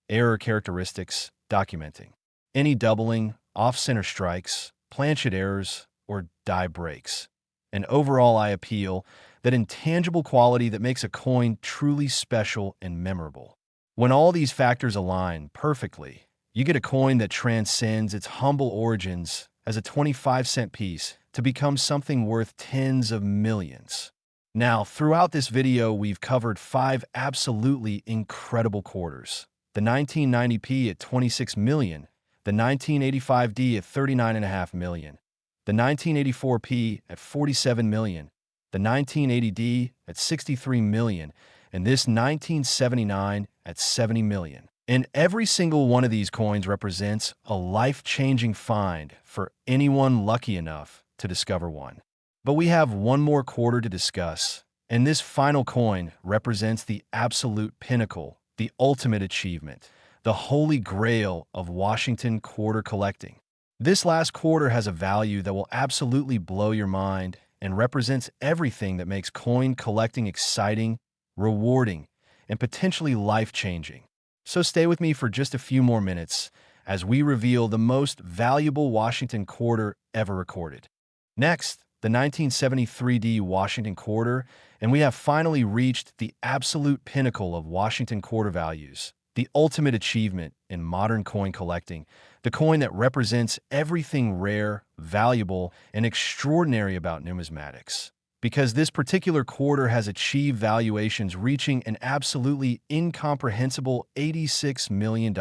Error characteristics, documenting any doubling, off-center strikes, planchet errors, or die breaks. An overall eye appeal, that intangible quality that makes a coin truly special and memorable. When all these factors align perfectly, you get a coin that transcends its humble origins as a 25-cent piece to become something worth tens of millions. Now, throughout this video, we've covered 5 absolutely incredible quarters. The 1990p at 26 million, the 1985D at 39.5 million, the 1984p at 47 million, the 1980D at 63 million, and this 1979 at 70 million. And every single one of these coins represents a life-changing find for anyone lucky enough to discover one. But we have one more quarter to discuss, and this final coin represents the absolute pinnacle, the ultimate achievement, the holy grail of Washington quarter collecting. This last quarter has a value that will absolutely blow your mind and represents everything that makes coin collecting exciting, rewarding, and potentially life-changing. So stay with me for just a few more minutes as we reveal the most valuable Washington quarter ever recorded. Next, the 1973D Washington quarter, and we have finally reached the absolute pinnacle of Washington quarter values, the ultimate achievement in modern coin collecting, the coin that represents everything rare, valuable, and extraordinary about numismatics. Because this particular quarter has achieved valuations reaching an absolutely incomprehensible $86 million.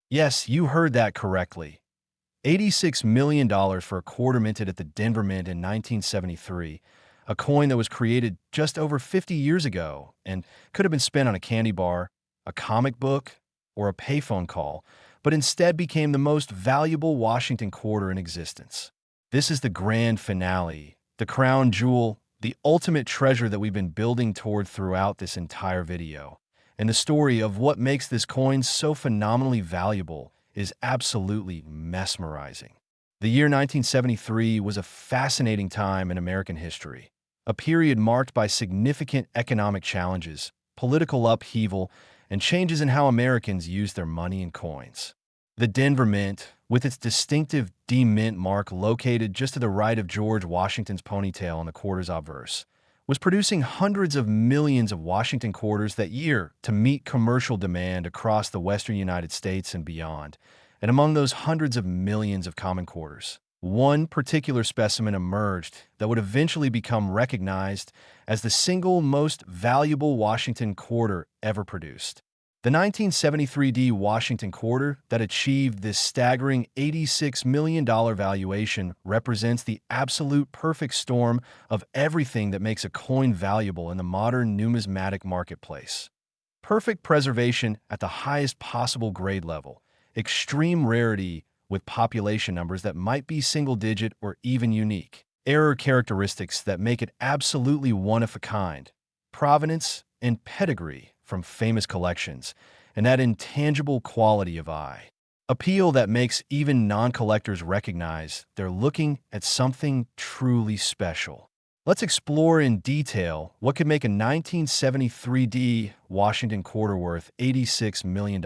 Yes, you heard that correctly. $86 million for a quarter minted at the Denver Mint in 1973, a coin that was created just over 50 years ago and could have been spent on a candy bar, a comic book, or a payphone call, but instead became the most valuable Washington quarter in existence. This is the grand finale, the crown jewel, the ultimate treasure that we've been building toward throughout this entire video. And the story of what makes this coin so phenomenally valuable is absolutely mesmerizing. The year 1973 was a fascinating time in American history, a period marked by significant economic challenges, political upheaval, and changes in how Americans use their money and coins. The Denver Mint, with its distinctive D-Mint mark located just to the right of George Washington's ponytail on the quarter's obverse, was producing hundreds of millions of Washington quarters that year to meet commercial demand across the western United States and beyond. And among those hundreds of millions of common quarters, one particular specimen emerged that would eventually become recognized as the single most valuable Washington quarter ever produced. The 1973D Washington quarter that achieved this staggering $86 million valuation represents the absolute perfect storm of everything that makes a coin valuable in the modern numismatic marketplace. Perfect preservation at the highest possible grade level, extreme rarity with population numbers that might be single-digit or even unique, error characteristics that make it absolutely one-of-a-kind, provenance and pedigree from famous collections, and that intangible quality of eye. Appeal that makes even non-collectors recognize they're looking at something truly special. Let's explore in detail what could make a 1973D Washington quarter worth $86 million.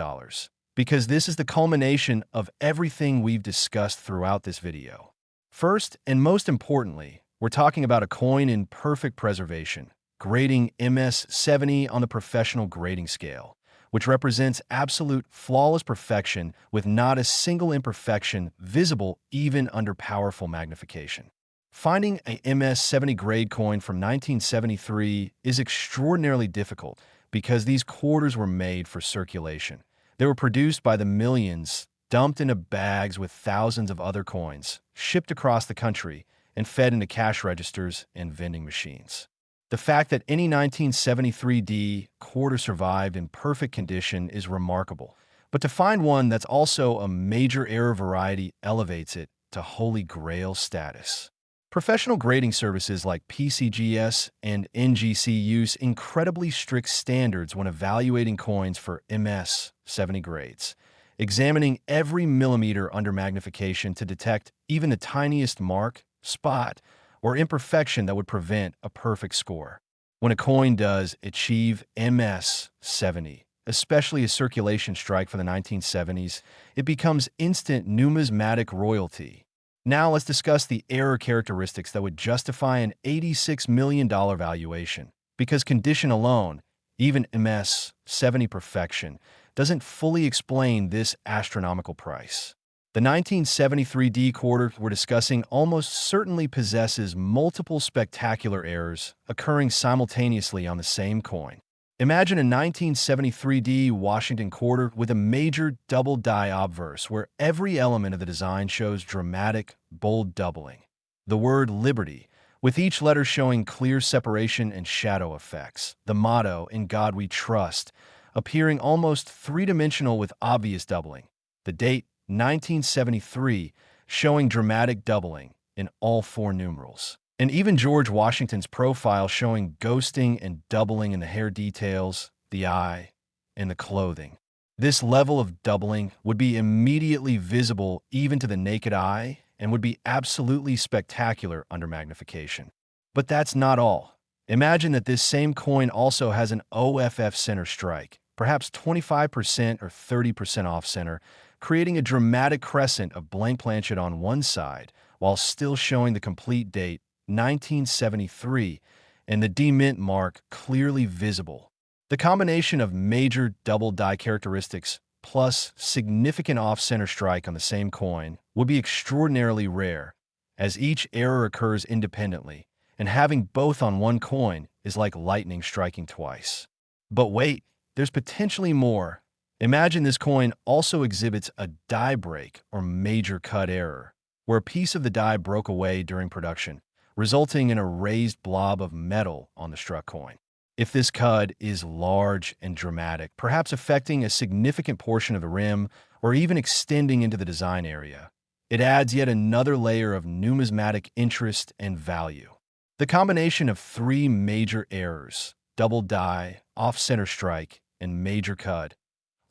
Because this is the culmination of everything we've discussed throughout this video. First, and most importantly, we're talking about a coin in perfect preservation, grading MS-70 on the professional grading scale, which represents absolute flawless perfection with not a single imperfection visible even under powerful magnification. Finding a MS-70 grade coin from 1973 is extraordinarily difficult because these quarters were made for circulation. They were produced by the millions, dumped into bags with thousands of other coins, shipped across the country, and fed into cash registers and vending machines. The fact that any 1973D quarter survived in perfect condition is remarkable, but to find one that's also a major error variety elevates it to holy grail status. Professional grading services like PCGS and NGC use incredibly strict standards when evaluating coins for MS 70 grades, examining every millimeter under magnification to detect even the tiniest mark, spot, or imperfection that would prevent a perfect score. When a coin does achieve MS 70, especially a circulation strike for the 1970s, it becomes instant numismatic royalty. Now let's discuss the error characteristics that would justify an $86 million valuation, because condition alone, even MS 70 perfection, doesn't fully explain this astronomical price. The 1973 D quarter we're discussing almost certainly possesses multiple spectacular errors occurring simultaneously on the same coin. Imagine a 1973 D Washington quarter with a major double die obverse where every element of the design shows dramatic, bold doubling. The word Liberty, with each letter showing clear separation and shadow effects. The motto, In God We Trust, appearing almost three-dimensional with obvious doubling. The date, 1973, showing dramatic doubling in all four numerals. And even George Washington's profile showing ghosting and doubling in the hair details, the eye, and the clothing. This level of doubling would be immediately visible even to the naked eye and would be absolutely spectacular under magnification. But that's not all. Imagine that this same coin also has an OFF center strike, perhaps 25% or 30% off center, creating a dramatic crescent of blank planchet on one side while still showing the complete date, 1973, and the demint mark clearly visible. The combination of major double die characteristics plus significant off-center strike on the same coin would be extraordinarily rare, as each error occurs independently, and having both on one coin is like lightning striking twice. But wait, there's potentially more. Imagine this coin also exhibits a die break or major cut error, where a piece of the die broke away during production, resulting in a raised blob of metal on the struck coin. If this cud is large and dramatic, perhaps affecting a significant portion of the rim or even extending into the design area, it adds yet another layer of numismatic interest and value. The combination of three major errors, double die, off-center strike, and major cud,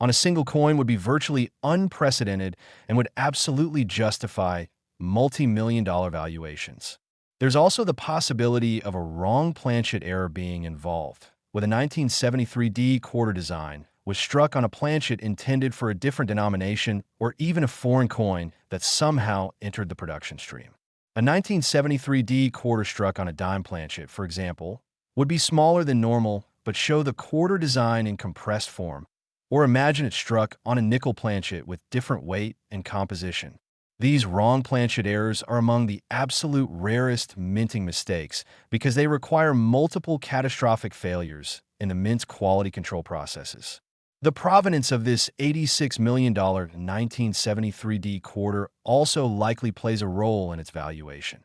on a single coin would be virtually unprecedented and would absolutely justify multi-million-dollar valuations. There's also the possibility of a wrong planchet error being involved, with a 1973 D quarter design was struck on a planchet intended for a different denomination or even a foreign coin that somehow entered the production stream. A 1973 D quarter struck on a dime planchet, for example, would be smaller than normal but show the quarter design in compressed form, or imagine it struck on a nickel planchet with different weight and composition. These wrong planchet errors are among the absolute rarest minting mistakes because they require multiple catastrophic failures in the mint's quality control processes. The provenance of this $86 million 1973 D quarter also likely plays a role in its valuation.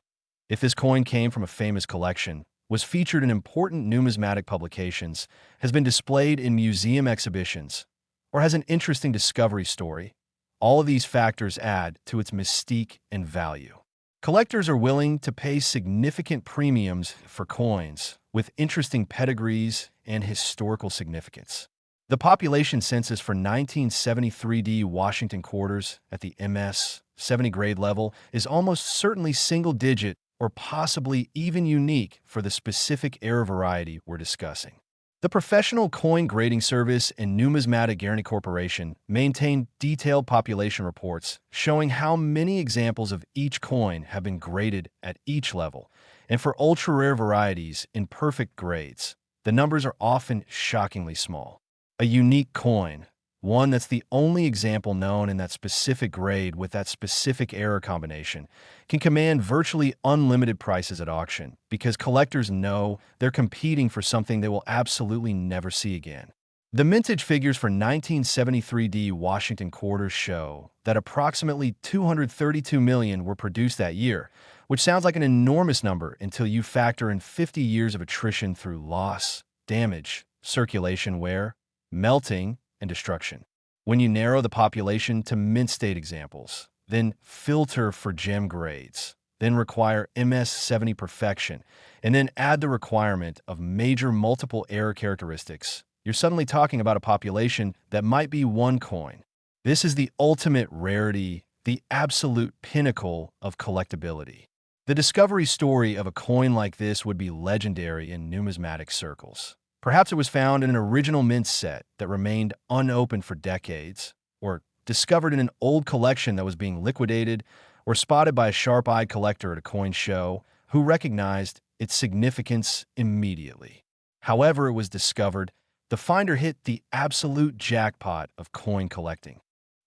If this coin came from a famous collection, was featured in important numismatic publications, has been displayed in museum exhibitions, or has an interesting discovery story, all of these factors add to its mystique and value. Collectors are willing to pay significant premiums for coins with interesting pedigrees and historical significance. The population census for 1973 D Washington quarters at the MS 70 grade level is almost certainly single-digit or possibly even unique for the specific error variety we're discussing. The Professional Coin Grading Service and Numismatic Guarantee Corporation maintain detailed population reports showing how many examples of each coin have been graded at each level, and for ultra-rare varieties in perfect grades, the numbers are often shockingly small. A unique coin, one that's the only example known in that specific grade with that specific error combination, can command virtually unlimited prices at auction because collectors know they're competing for something they will absolutely never see again. The mintage figures for 1973 D Washington quarters show that approximately 232 million were produced that year, which sounds like an enormous number until you factor in 50 years of attrition through loss, damage, circulation wear, melting, and destruction. When you narrow the population to mint state examples, then filter for gem grades, then require MS-70 perfection, and then add the requirement of major multiple error characteristics, you're suddenly talking about a population that might be one coin. This is the ultimate rarity, the absolute pinnacle of collectability. The discovery story of a coin like this would be legendary in numismatic circles. Perhaps it was found in an original mint set that remained unopened for decades, or discovered in an old collection that was being liquidated, or spotted by a sharp-eyed collector at a coin show who recognized its significance immediately. However it was discovered, the finder hit the absolute jackpot of coin collecting.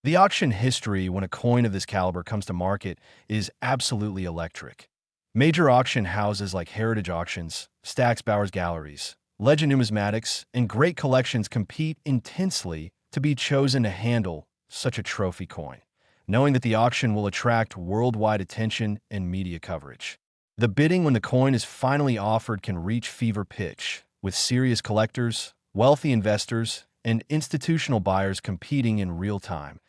The auction history when a coin of this caliber comes to market is absolutely electric. Major auction houses like Heritage Auctions, Stack's Bowers Galleries, Legend Numismatics, and Great Collections compete intensely to be chosen to handle such a trophy coin, knowing that the auction will attract worldwide attention and media coverage. The bidding when the coin is finally offered can reach fever pitch, with serious collectors, wealthy investors, and institutional buyers competing in real time,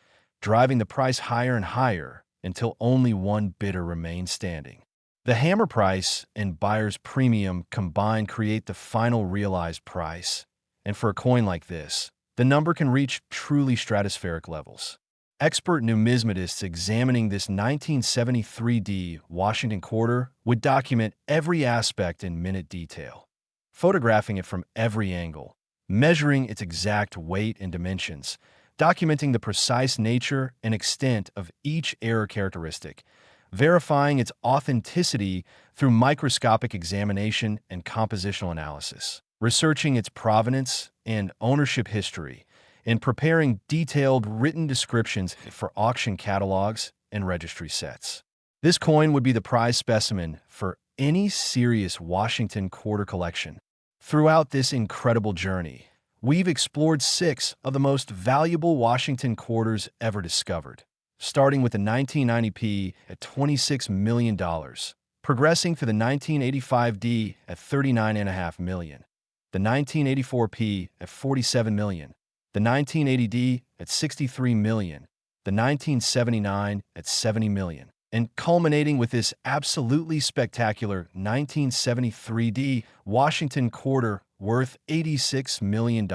driving the price higher and higher until only one bidder remains standing. The hammer price and buyer's premium combined create the final realized price, and for a coin like this, the number can reach truly stratospheric levels. Expert numismatists examining this 1973D Washington quarter would document every aspect in minute detail, photographing it from every angle, measuring its exact weight and dimensions, documenting the precise nature and extent of each error characteristic, verifying its authenticity through microscopic examination and compositional analysis, researching its provenance and ownership history, and preparing detailed written descriptions for auction catalogs and registry sets. This coin would be the prize specimen for any serious Washington quarter collection. Throughout this incredible journey, we've explored 6 of the most valuable Washington quarters ever discovered, starting with the 1990p at $26 million, progressing to the 1985D at $39.5 million, the 1984p at $47 million, the 1980D at $63 million, the 1979 at $70 million, and culminating with this absolutely spectacular 1973D Washington quarter worth $86 million.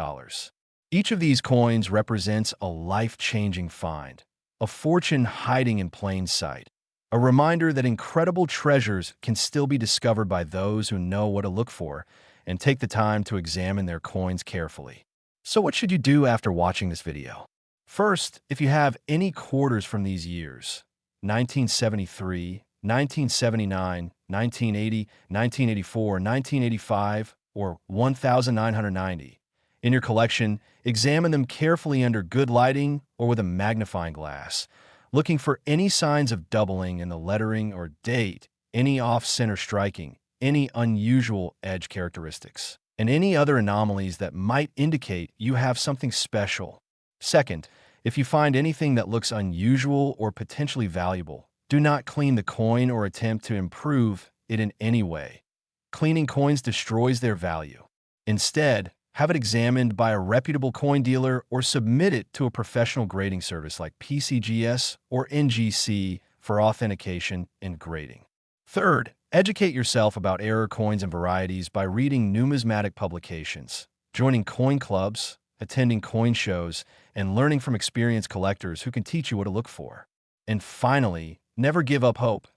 Each of these coins represents a life-changing find, a fortune hiding in plain sight, a reminder that incredible treasures can still be discovered by those who know what to look for and take the time to examine their coins carefully. So what should you do after watching this video? First, if you have any quarters from these years, 1973, 1979, 1980, 1984, 1985, or 1990, in your collection, examine them carefully under good lighting or with a magnifying glass, looking for any signs of doubling in the lettering or date, any off-center striking, any unusual edge characteristics, and any other anomalies that might indicate you have something special. Second, if you find anything that looks unusual or potentially valuable, do not clean the coin or attempt to improve it in any way. Cleaning coins destroys their value. Instead, have it examined by a reputable coin dealer or submit it to a professional grading service like PCGS or NGC for authentication and grading. Third, educate yourself about error coins and varieties by reading numismatic publications, joining coin clubs, attending coin shows, and learning from experienced collectors who can teach you what to look for. And finally, never give up hope.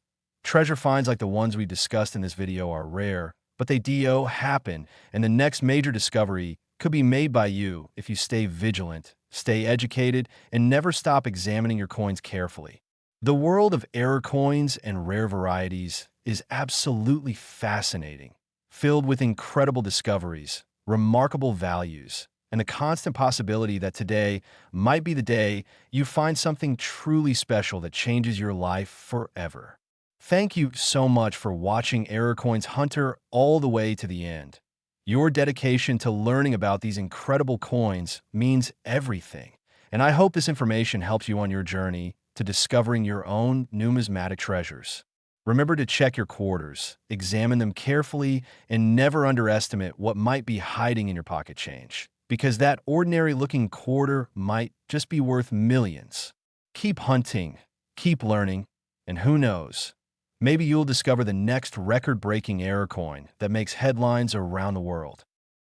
Treasure finds like the ones we discussed in this video are rare, but they do happen, and the next major discovery could be made by you if you stay vigilant, stay educated, and never stop examining your coins carefully. The world of error coins and rare varieties is absolutely fascinating, filled with incredible discoveries, remarkable values, and the constant possibility that today might be the day you find something truly special that changes your life forever. Thank you so much for watching Error Coins Hunter all the way to the end. Your dedication to learning about these incredible coins means everything, and I hope this information helps you on your journey to discovering your own numismatic treasures. Remember to check your quarters, examine them carefully, and never underestimate what might be hiding in your pocket change, because that ordinary-looking quarter might just be worth millions. Keep hunting, keep learning, and who knows, Maybe you'll discover the next record-breaking error coin that makes headlines around the world.